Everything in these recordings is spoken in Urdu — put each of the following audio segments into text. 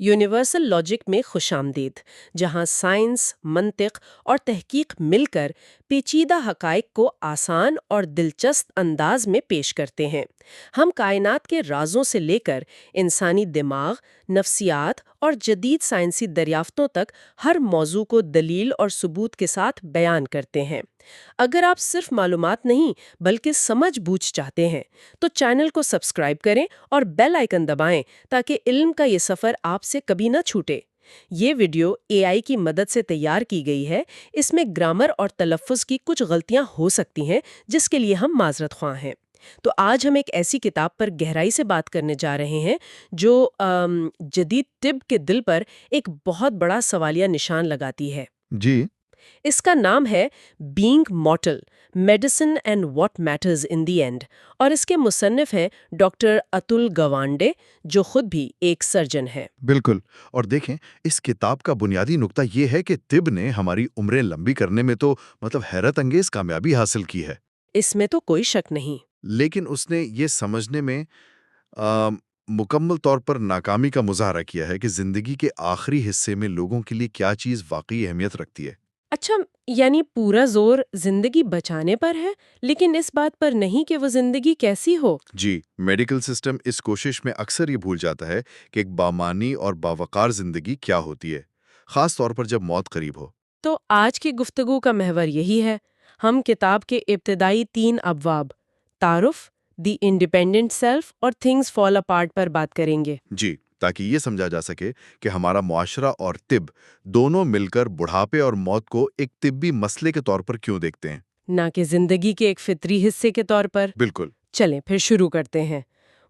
یونیورسل لاجک میں خوش آمدید، جہاں سائنس، منطق اور تحقیق مل کر پیچیدہ حقائق کو آسان اور دلچسپ انداز میں پیش کرتے ہیں۔ ہم کائنات کے رازوں سے لے کر انسانی دماغ، نفسیات اور جدید سائنسی دریافتوں تک ہر موضوع کو دلیل اور ثبوت کے ساتھ بیان کرتے ہیں۔ اگر آپ صرف معلومات نہیں بلکہ سمجھ بوجھ چاہتے ہیں تو چینل کو سبسکرائب کریں اور بیل آئیکن دبائیں تاکہ علم کا یہ سفر آپ سے کبھی نہ چھوٹے۔ یہ ویڈیو اے آئی کی مدد سے تیار کی گئی ہے۔ اس میں گرامر اور تلفظ کی کچھ غلطیاں ہو سکتی ہیں، جس کے لیے ہم معذرت خواہ ہیں۔ تو آج ہم ایک ایسی کتاب پر گہرائی سے بات کرنے جا رہے ہیں جو جدید طب کے دل پر ایک بہت بڑا سوالیہ نشان لگاتی ہے۔ جی، اس کا نام ہے Being Mortal, Medicine and What Matters in the End, اور اس کے مصنف ہیں ڈاکٹر اتل گوانڈے، جو خود بھی ایک سرجن ہے۔ بالکل۔ اور دیکھیں، اس کتاب کا بنیادی نقطہ یہ ہے کہ طب نے ہماری عمریں لمبی کرنے میں تو حیرت انگیز کامیابی حاصل کی ہے، اس میں تو کوئی شک نہیں۔ لیکن اس نے یہ سمجھنے میں مکمل طور پر ناکامی کا مظاہرہ کیا ہے کہ زندگی کے آخری حصے میں لوگوں کے لیے کیا چیز واقعی اہمیت رکھتی ہے۔ اچھا، یعنی پورا زور زندگی بچانے پر ہے، لیکن اس بات پر نہیں کہ وہ زندگی کیسی ہو۔ جی، میڈیکل سسٹم اس کوشش میں اکثر یہ بھول جاتا ہے کہ ایک بامانی اور باوقار زندگی کیا ہوتی ہے، خاص طور پر جب موت قریب ہو۔ تو آج کی گفتگو کا محور یہی ہے۔ ہم کتاب کے ابتدائی 3 ابواب، تعارف، دی انڈیپینڈنٹ سیلف اور تھنگز فال اپارٹ پر بات کریں گے۔ جی، تاکہ یہ سمجھا جا سکے کہ ہمارا معاشرہ اور طب دونوں مل کر بڑھاپے اور موت کو ایک طبی مسئلے کے طور پر کیوں دیکھتے ہیں۔ نہ کہ زندگی کے ایک فطری حصے کے طور پر۔ بالکل۔ چلیں پھر شروع کرتے ہیں۔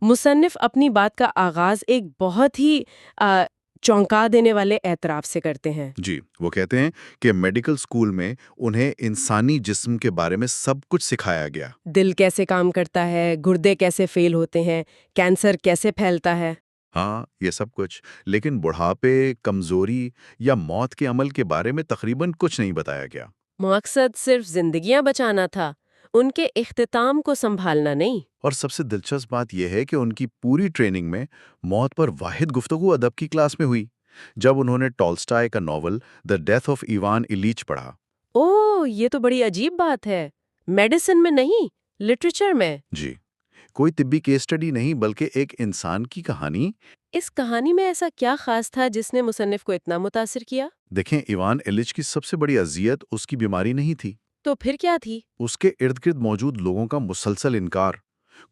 مصنف اپنی بات کا آغاز ایک بہت ہی چونکا دینے والے اعتراف سے کرتے ہیں۔ جی، وہ کہتے ہیں کہ میڈیکل سکول میں انہیں انسانی جسم کے بارے میں سب کچھ سکھایا گیا۔ دل کیسے کام کرتا ہے، گردے کیسے فیل ہوتے ہیں، کینسر کیسے پھیلتا ہے۔ ہاں، یہ سب کچھ، لیکن بڑھاپے، کمزوری یا موت کے عمل کے بارے میں تقریباً کچھ نہیں بتایا گیا۔ مقصد صرف زندگیاں بچانا تھا، ان کے اختتام کو سنبھالنا نہیں۔ اور سب سے دلچسپ بات یہ ہے کہ ان کی پوری ٹریننگ میں موت پر واحد گفتگو ادب کی کلاس میں ہوئی، جب انہوں نے ٹالسٹائے کا ناول دی ڈیتھ آف ایوان ایلیچ پڑھا۔ اوہ، یہ تو بڑی عجیب بات ہے۔ میڈیسن میں نہیں، لٹریچر میں۔ جی، کوئی طبی کیس اسٹڈی نہیں، بلکہ ایک انسان کی کہانی۔ اس کہانی میں ایسا کیا خاص تھا جس نے مصنف کو اتنا متاثر کیا؟ دیکھیں، ایوان ایلیچ کی سب سے بڑی اذیت اس کی بیماری نہیں تھی، تو پھر کیا تھی؟ اس کے ارد گرد موجود لوگوں کا مسلسل انکار۔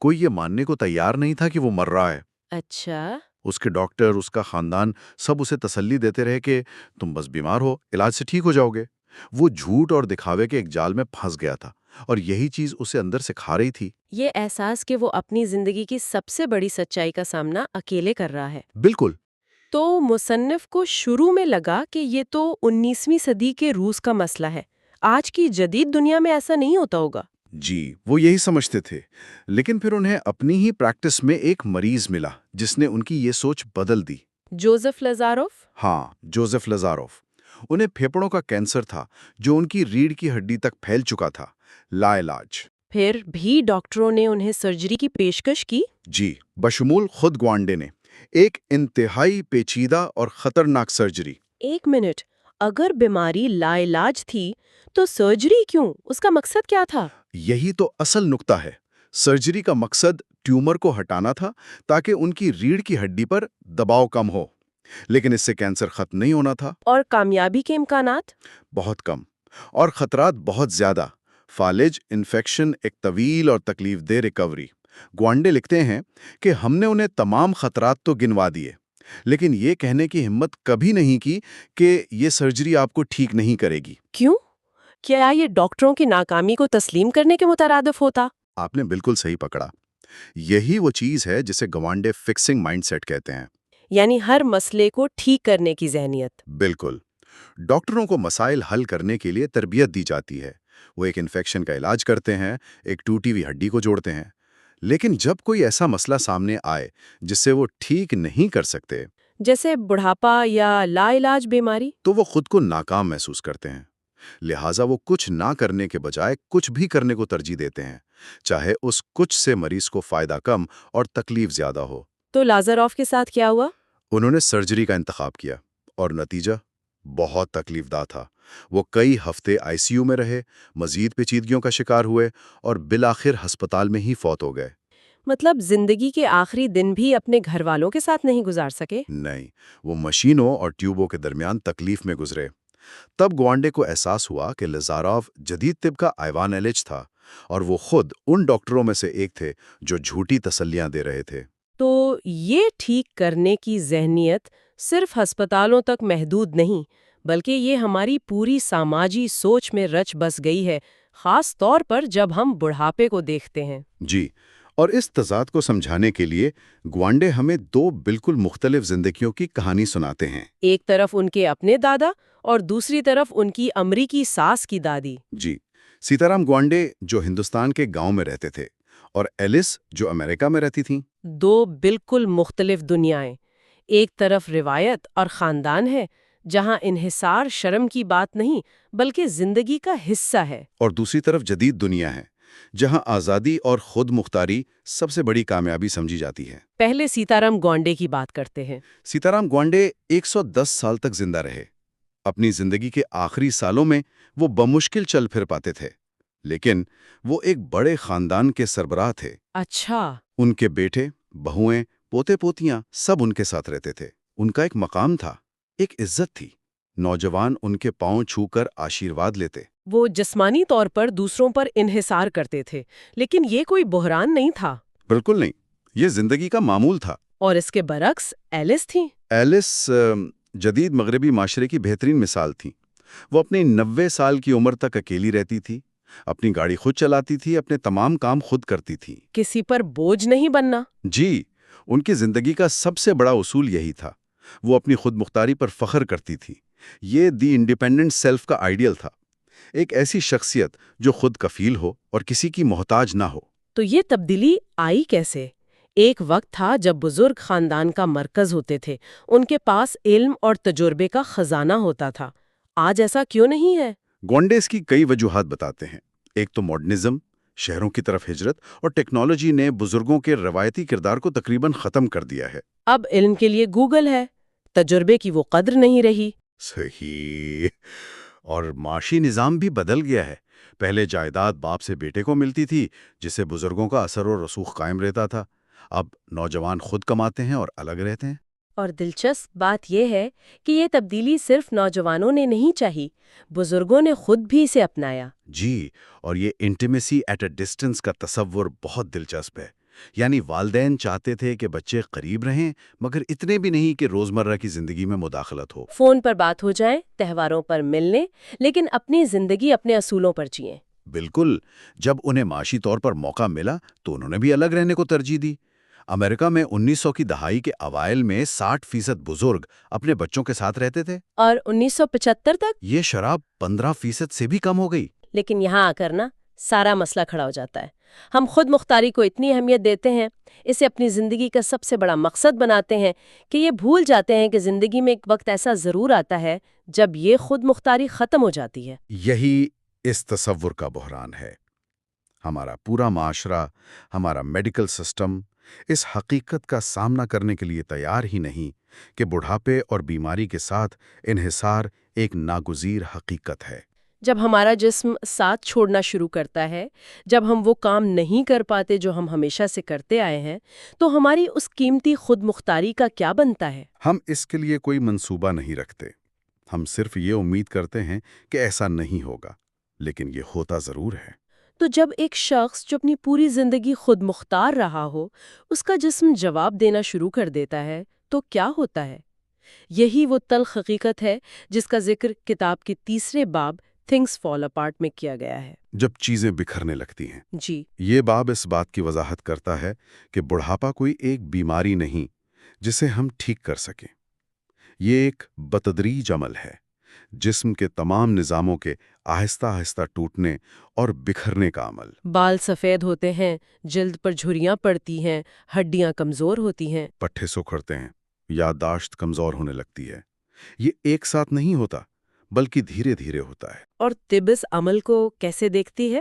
کوئی یہ ماننے کو تیار نہیں تھا کہ وہ مر رہا ہے۔ اچھا۔ اس کے ڈاکٹر، اس کا خاندان، سب اسے تسلی دیتے رہے کہ تم بس بیمار ہو، علاج سے ٹھیک ہو جاؤ گے۔ وہ جھوٹ اور دکھاوے کے ایک جال میں پھنس گیا تھا، اور یہی چیز اسے اندر سے کھا رہی تھی۔ یہ احساس کہ وہ اپنی زندگی کی سب سے بڑی سچائی کا سامنا اکیلے کر رہا ہے۔ بالکل۔ تو مصنف کو شروع میں لگا کہ یہ تو 19ویں صدی کے روس کا مسئلہ ہے، آج کی جدید دنیا میں ایسا نہیں ہوتا ہوگا۔ جی، وہ یہی سمجھتے تھے، لیکن پھر انہیں اپنی ہی پریکٹس میں ایک مریض ملا جس نے ان کی یہ سوچ بدل دی۔ جوزف لزاروف۔ ہاں، جوزف لزاروف۔ انہیں پھیپھڑوں کا کینسر تھا جو ان کی ریڑھ کی ہڈی تک پھیل چکا تھا، لا علاج۔ پھر بھی ڈاکٹروں نے انہیں سرجری کی پیشکش کی؟ جی، بشمول خود گوانڈے نے، ایک انتہائی پیچیدہ اور خطرناک سرجری۔ ایک منٹ، اگر بیماری لا علاج تھی تو سرجری کیوں؟ اس کا مقصد کیا تھا؟ یہی تو اصل نقطہ ہے۔ سرجری کا مقصد ٹیومر کو ہٹانا تھا تاکہ ان کی ریڑھ کی ہڈی پر دباؤ کم ہو، لیکن اس سے کینسر ختم نہیں ہونا تھا۔ اور کامیابی کے امکانات؟ بہت کم، اور خطرات بہت زیادہ۔ فالج، انفیکشن، ایک طویل اور تکلیف دہ ریکوری۔ گوانڈے لکھتے ہیں کہ ہم نے انہیں تمام خطرات تو گنوا دیے، لیکن یہ کہنے کی ہمت کبھی نہیں کی کہ یہ سرجری آپ کو ٹھیک نہیں کرے گی۔ کیوں؟ کیا یہ ڈاکٹروں کی ناکامی کو تسلیم کرنے کے مترادف ہوتا؟ آپ نے بالکل صحیح پکڑا۔ یہی وہ چیز ہے جسے گوانڈے فکسنگ مائنڈ سیٹ کہتے ہیں۔ یعنی ہر مسئلے کو ٹھیک کرنے کی ذہنیت۔ بالکل۔ ڈاکٹروں کو مسائل حل کرنے کے لیے تربیت دی جاتی ہے۔ وہ ایک انفیکشن کا علاج کرتے ہیں، ایک ٹوٹی ہوئی ہڈی کو جوڑتے ہیں، لیکن جب کوئی ایسا مسئلہ سامنے آئے جس سے وہ ٹھیک نہیں کر سکتے، جیسے بڑھاپا یا لا علاج بیماری، تو وہ خود کو ناکام محسوس کرتے ہیں۔ لہٰذا وہ کچھ نہ کرنے کے بجائے کچھ بھی کرنے کو ترجیح دیتے ہیں، چاہے اس کچھ سے مریض کو فائدہ کم اور تکلیف زیادہ ہو۔ تو لازاروف کے ساتھ کیا ہوا؟ انہوں نے سرجری کا انتخاب کیا اور نتیجہ بہت تکلیف دہ تھا۔ وہ کئی ہفتے آئی سی یو میں رہے، مزید پیچیدگیوں کا شکار ہوئے اور بالآخر ہسپتال میں ہی فوت ہو گئے۔ مطلب زندگی کے آخری دن بھی اپنے گھر والوں کے ساتھ نہیں گزار سکے؟ نہیں، وہ مشینوں اور ٹیوبوں کے درمیان تکلیف میں گزرے۔ تب گوانڈے کو احساس ہوا کہ لیزاروف جدید طب کا ایوان ایلچ تھا اور وہ خود ان ڈاکٹروں میں سے ایک تھے جو جھوٹی تسلیاں دے رہے تھے۔ تو یہ ٹھیک کرنے کی ذہنیت صرف ہسپتالوں تک محدود نہیں، بلکہ یہ ہماری پوری سماجی سوچ میں رچ بس گئی ہے، خاص طور پر جب ہم بڑھاپے کو دیکھتے ہیں۔ جی، اور اس تضاد کو سمجھانے کے لیے گوانڈے ہمیں دو بالکل مختلف زندگیوں کی کہانی سناتے ہیں۔ ایک طرف ان کے اپنے دادا اور دوسری طرف ان کی امریکی ساس کی دادی۔ جی، سیتارام گوانڈے جو ہندوستان کے گاؤں میں رہتے تھے اور ایلس جو امریکہ میں رہتی تھیں۔ دو بالکل مختلف دنیائیں، ایک طرف روایت اور خاندان ہے جہاں انحصار شرم کی بات نہیں بلکہ زندگی کا حصہ ہے، اور دوسری طرف جدید دنیا ہے جہاں آزادی اور خود مختاری سب سے بڑی کامیابی سمجھی جاتی ہے۔ پہلے سیتارام گوانڈے کی بات کرتے ہیں۔ سیتارام گوانڈے 110 سال تک زندہ رہے۔ اپنی زندگی کے آخری سالوں میں وہ بمشکل چل پھر پاتے تھے، لیکن وہ ایک بڑے خاندان کے سربراہ تھے۔ اچھا۔ ان کے بیٹے، بہوئیں، پوتے پوتیاں سب ان کے ساتھ رہتے تھے۔ ان کا ایک مقام تھا، ایک عزت تھی۔ نوجوان ان کے پاؤں چھو کر آشیرواد لیتے۔ وہ جسمانی طور پر دوسروں پر انحصار کرتے تھے، لیکن یہ کوئی بحران نہیں تھا۔ بالکل نہیں، یہ زندگی کا معمول تھا۔ اور اس کے برعکس ایلس تھیں۔ ایلس جدید مغربی معاشرے کی بہترین مثال تھی۔ وہ اپنی 90 سال کی عمر تک اکیلی رہتی تھی، اپنی گاڑی خود چلاتی تھی، اپنے تمام کام خود کرتی تھی۔ کسی پر بوجھ نہیں بننا۔ جی، ان کی زندگی کا سب سے بڑا اصول یہی تھا۔ وہ اپنی خود مختاری پر فخر کرتی تھی۔ یہ دی انڈیپینڈنٹ سیلف کا آئیڈیل تھا، ایک ایسی شخصیت جو خود کفیل ہو اور کسی کی محتاج نہ ہو۔ تو یہ تبدیلی آئی کیسے؟ ایک وقت تھا جب بزرگ خاندان کا مرکز ہوتے تھے، ان کے پاس علم اور تجربے کا خزانہ ہوتا تھا۔ آج ایسا کیوں نہیں ہے؟ گوانڈے کی کئی وجوہات بتاتے ہیں۔ ایک تو ماڈرنزم، شہروں کی طرف ہجرت اور ٹیکنالوجی نے بزرگوں کے روایتی کردار کو تقریباً ختم کر دیا ہے۔ اب علم کے لیے گوگل ہے، تجربے کی وہ قدر نہیں رہی۔ صحیح۔ اور معاشی نظام بھی بدل گیا ہے۔ پہلے جائیداد باپ سے بیٹے کو ملتی تھی، جسے بزرگوں کا اثر و رسوخ قائم رہتا تھا۔ اب نوجوان خود کماتے ہیں اور الگ رہتے ہیں۔ اور دلچسپ بات یہ ہے کہ یہ تبدیلی صرف نوجوانوں نے نہیں چاہی، بزرگوں نے خود بھی اسے اپنایا۔ جی، اور یہ انٹیمیسی ایٹ اے ڈسٹنس کا تصور بہت دلچسپ ہے۔ یعنی والدین چاہتے تھے کہ بچے قریب رہیں، مگر اتنے بھی نہیں کہ روزمرہ کی زندگی میں مداخلت ہو۔ فون پر بات ہو جائے، تہواروں پر ملنے، لیکن اپنی زندگی اپنے اصولوں پر جئیں۔ بالکل، جب انہیں معاشی طور پر موقع ملا تو انہوں نے بھی الگ رہنے کو ترجیح دی۔ امریکہ میں 1900 کی دہائی کے اوائل میں 60% بزرگ اپنے بچوں کے ساتھ رہتے تھے۔ اور 1975 تک؟ یہ شرح 15% سے بھی کم ہو گئی۔ لیکن یہاں آ کر نا سارا مسئلہ کھڑا ہو جاتا ہے۔ ہم خود مختاری کو اتنی اہمیت دیتے ہیں، اسے اپنی زندگی کا سب سے بڑا مقصد بناتے ہیں کہ یہ بھول جاتے ہیں کہ زندگی میں ایک وقت ایسا ضرور آتا ہے جب یہ خود مختاری ختم ہو جاتی ہے۔ یہی اس تصور کا بحران ہے۔ ہمارا پورا معاشرہ، ہمارا میڈیکل سسٹم اس حقیقت کا سامنا کرنے کے لیے تیار ہی نہیں کہ بڑھاپے اور بیماری کے ساتھ انحصار ایک ناگزیر حقیقت ہے۔ جب ہمارا جسم ساتھ چھوڑنا شروع کرتا ہے، جب ہم وہ کام نہیں کر پاتے جو ہم ہمیشہ سے کرتے آئے ہیں، تو ہماری اس قیمتی خود مختاری کا کیا بنتا ہے؟ ہم اس کے لیے کوئی منصوبہ نہیں رکھتے۔ ہم صرف یہ امید کرتے ہیں کہ ایسا نہیں ہوگا، لیکن یہ ہوتا ضرور ہے۔ تو جب ایک شخص جو اپنی پوری زندگی خود مختار رہا ہو، اس کا جسم جواب دینا شروع کر دیتا ہے، تو کیا ہوتا ہے؟ یہی وہ تلخ حقیقت ہے جس کا ذکر کتاب کے تیسرے باب تھنگس فال اپارٹ میں کیا گیا ہے۔ جب چیزیں بکھرنے لگتی ہیں۔ جی، یہ باب اس بات کی وضاحت کرتا ہے کہ بڑھاپا کوئی ایک بیماری نہیں جسے ہم ٹھیک کر سکیں۔ یہ ایک بتدریج عمل ہے، جسم کے تمام نظاموں کے آہستہ آہستہ ٹوٹنے اور بکھرنے کا عمل۔ بال سفید ہوتے ہیں، جلد پر جھریاں پڑتی ہیں، ہڈیاں کمزور ہوتی ہیں۔ پٹھے سکڑتے ہیں، یادداشت کمزور ہونے لگتی ہے۔ یہ ایک ساتھ نہیں ہوتا، بلکہ دھیرے دھیرے ہوتا ہے۔ اور طب اس عمل کو کیسے دیکھتی ہے؟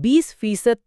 20%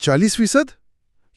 40%?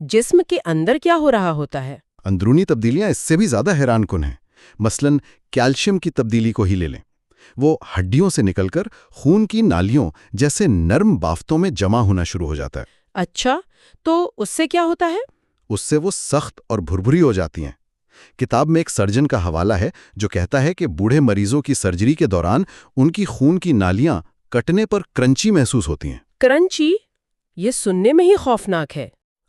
جسم کے اندر کیا ہو رہا ہوتا ہے؟ اندرونی تبدیلیاں اس سے بھی زیادہ حیران کن ہیں۔ مثلاً کیلشیم کی تبدیلی کو ہی لے لیں، وہ ہڈیوں سے نکل کر خون کی نالیوں جیسے نرم بافتوں میں جمع ہونا شروع ہو جاتا ہے۔ اچھا، تو اس سے کیا ہوتا ہے؟ اس سے وہ سخت اور بھربھری ہو جاتی ہیں۔ کتاب میں ایک سرجن کا حوالہ ہے جو کہتا ہے کہ بوڑھے مریضوں کی سرجری کے دوران ان کی خون کی نالیاں کٹنے پر کرنچی محسوس ہوتی ہیں۔ کرنچی؟ یہ سننے میں ہی خوفناک ہے۔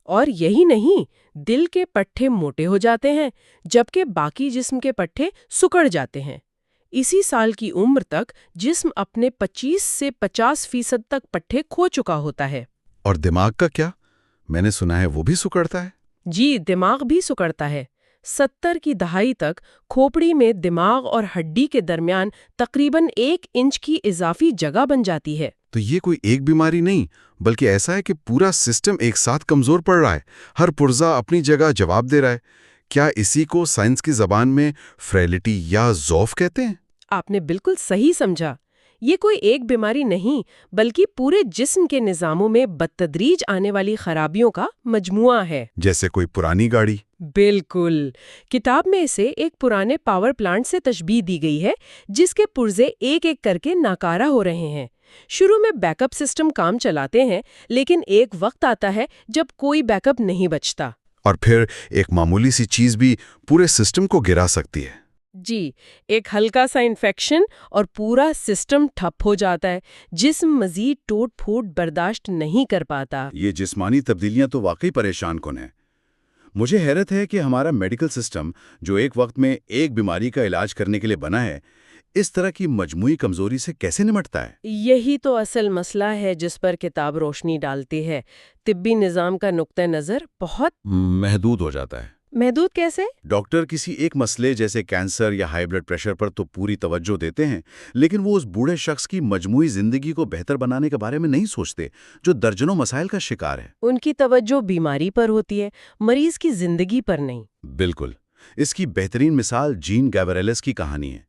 اور یہی نہیں، دل کے پٹھے موٹے ہو جاتے ہیں جبکہ باقی جسم کے پٹھے سکڑ جاتے ہیں۔ اسی سال کی عمر تک جسم اپنے 25 سے 50% تک پٹھے کھو چکا ہوتا ہے۔ اور دماغ کا کیا؟ میں نے سنا ہے وہ بھی سکڑتا ہے۔ جی، دماغ بھی سکڑتا ہے۔ 70 کی دہائی تک کھوپڑی میں دماغ اور ہڈی کے درمیان تقریباً 1 انچ کی اضافی جگہ بن جاتی ہے۔ تو یہ کوئی ایک بیماری نہیں بلکہ ایسا ہے کہ پورا سسٹم ایک ساتھ کمزور پڑ رہا ہے، ہر پرزا اپنی جگہ جواب دے رہا ہے۔ کیا اسی کو سائنس کی زبان میں فریلٹی یا ضعف کہتے ہیں؟ آپ نے بالکل صحیح سمجھا۔ یہ کوئی ایک بیماری نہیں بلکہ پورے جسم کے نظاموں میں بتدریج آنے والی خرابیوں کا مجموعہ ہے۔ جیسے کوئی پرانی گاڑی۔ بالکل۔ کتاب میں اسے ایک پرانے پاور پلانٹ سے تشبیہ دی گئی ہے جس کے پرزے ایک ایک کر کے ناکارہ ہو رہے ہیں۔ شروع میں بیک اپ سسٹم کام چلاتے ہیں لیکن ایک وقت آتا ہے جب کوئی بیک اپ نہیں بچتا۔ اور پھر ایک معمولی سی چیز بھی پورے سسٹم کو گرا سکتی ہے۔ جی، ایک ہلکا سا انفیکشن اور پورا سسٹم ٹھپ ہو جاتا ہے، جسم مزید ٹوٹ پھوٹ برداشت نہیں کر پاتا۔ یہ جسمانی تبدیلیاں تو واقعی پریشان کن ہیں۔ مجھے حیرت ہے کہ ہمارا میڈیکل سسٹم جو ایک وقت میں ایک بیماری کا علاج کرنے کے لیے بنا ہے، اس طرح کی مجموعی کمزوری سے کیسے نمٹتا ہے؟ یہی تو اصل مسئلہ ہے جس پر کتاب روشنی ڈالتی ہے۔ طبی نظام کا نقطہ نظر بہت محدود ہو جاتا ہے۔ محدود کیسے؟ ڈاکٹر کسی ایک مسئلے جیسے کینسر یا ہائی بلڈ پریشر پر تو پوری توجہ دیتے ہیں، لیکن وہ اس بوڑھے شخص کی مجموعی زندگی کو بہتر بنانے کے بارے میں نہیں سوچتے جو درجنوں مسائل کا شکار ہے۔ ان کی توجہ بیماری پر ہوتی ہے، مریض کی زندگی پر نہیں۔ بالکل۔ اس کی بہترین مثال جین گیبریلس کی کہانی ہے۔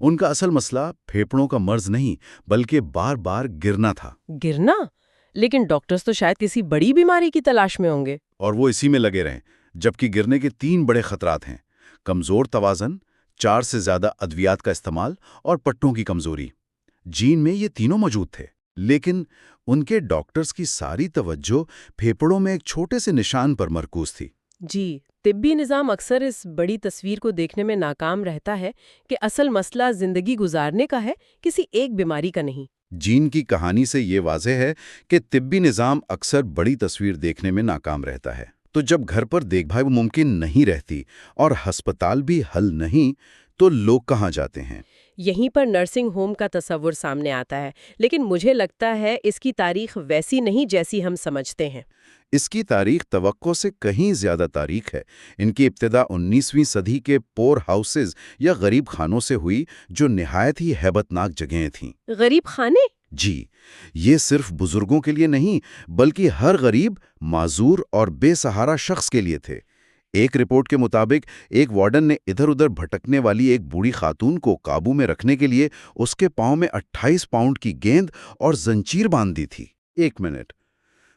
ان کا اصل مسئلہ پھیپھڑوں کا مرض نہیں بلکہ بار بار گرنا تھا۔ گرنا؟ لیکن ڈاکٹرز تو شاید کسی بڑی بیماری کی تلاش میں ہوں گے۔ اور وہ اسی میں لگے رہیں، جبکہ گرنے کے 3 بڑے خطرات ہیں: کمزور توازن، 4 سے زیادہ ادویات کا استعمال اور پٹھوں کی کمزوری۔ جین میں یہ تینوں موجود تھے، لیکن ان کے ڈاکٹرز کی ساری توجہ پھیپھڑوں میں ایک چھوٹے سے نشان پر مرکوز تھی۔ جی، طبی نظام اکثر اس بڑی تصویر کو دیکھنے میں ناکام رہتا ہے کہ اصل مسئلہ زندگی گزارنے کا ہے، کسی ایک بیماری کا نہیں۔ جین کی کہانی سے یہ واضح ہے کہ طبی نظام اکثر بڑی تصویر دیکھنے میں ناکام رہتا ہے۔ تو جب گھر پر دیکھ بھال ممکن نہیں رہتی اور ہسپتال بھی حل نہیں، تو لوگ کہاں جاتے ہیں؟ یہیں پر نرسنگ ہوم کا تصور سامنے آتا ہے، لیکن مجھے لگتا ہے اس کی تاریخ ویسی نہیں جیسی ہم سمجھتے ہیں۔ اس کی تاریخ توقع سے کہیں زیادہ تاریخ ہے۔ ان کی ابتدا 19ویں صدی کے پور ہاؤسز یا غریب خانوں سے ہوئی جو نہایت ہی ہیبت ناک جگہیں تھیں۔ غریب خانے؟ جی، یہ صرف بزرگوں کے لیے نہیں بلکہ ہر غریب، معذور اور بے سہارا شخص کے لیے تھے۔ ایک رپورٹ کے مطابق ایک وارڈن نے ادھر ادھر بھٹکنے والی ایک بوڑھی خاتون کو قابو میں رکھنے کے لیے اس کے پاؤں میں 28 پاؤنڈ کی گیند اور زنجیر باندھ دی تھی۔ 1 منٹ،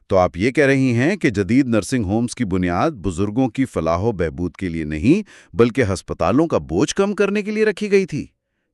تو آپ یہ کہہ رہی ہیں کہ جدید نرسنگ ہومز کی بنیاد بزرگوں کی فلاح و بہبود کے لیے نہیں بلکہ ہسپتالوں کا بوجھ کم کرنے کے لیے رکھی گئی تھی؟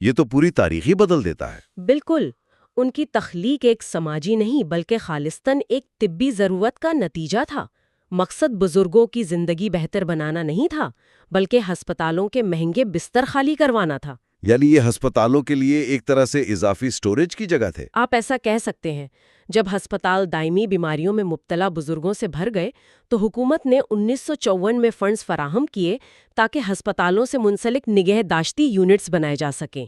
یہ تو پوری تاریخ ہی بدل دیتا ہے۔ بالکل۔ ان کی تخلیق ایک سماجی نہیں بلکہ خالصتاً ایک طبی ضرورت کا نتیجہ تھا۔ مقصد بزرگوں کی زندگی بہتر بنانا نہیں تھا بلکہ ہسپتالوں کے مہنگے بستر خالی کروانا تھا۔ یعنی یہ ہسپتالوں کے لیے ایک طرح سے اضافی سٹوریج کی جگہ تھے۔ آپ ایسا کہہ سکتے ہیں۔ جب ہسپتال دائمی بیماریوں میں مبتلا بزرگوں سے بھر گئے تو حکومت نے 1954 میں فنڈز فراہم کیے تاکہ ہسپتالوں سے منسلک نگہداشتی یونٹس بنائے جا سکیں۔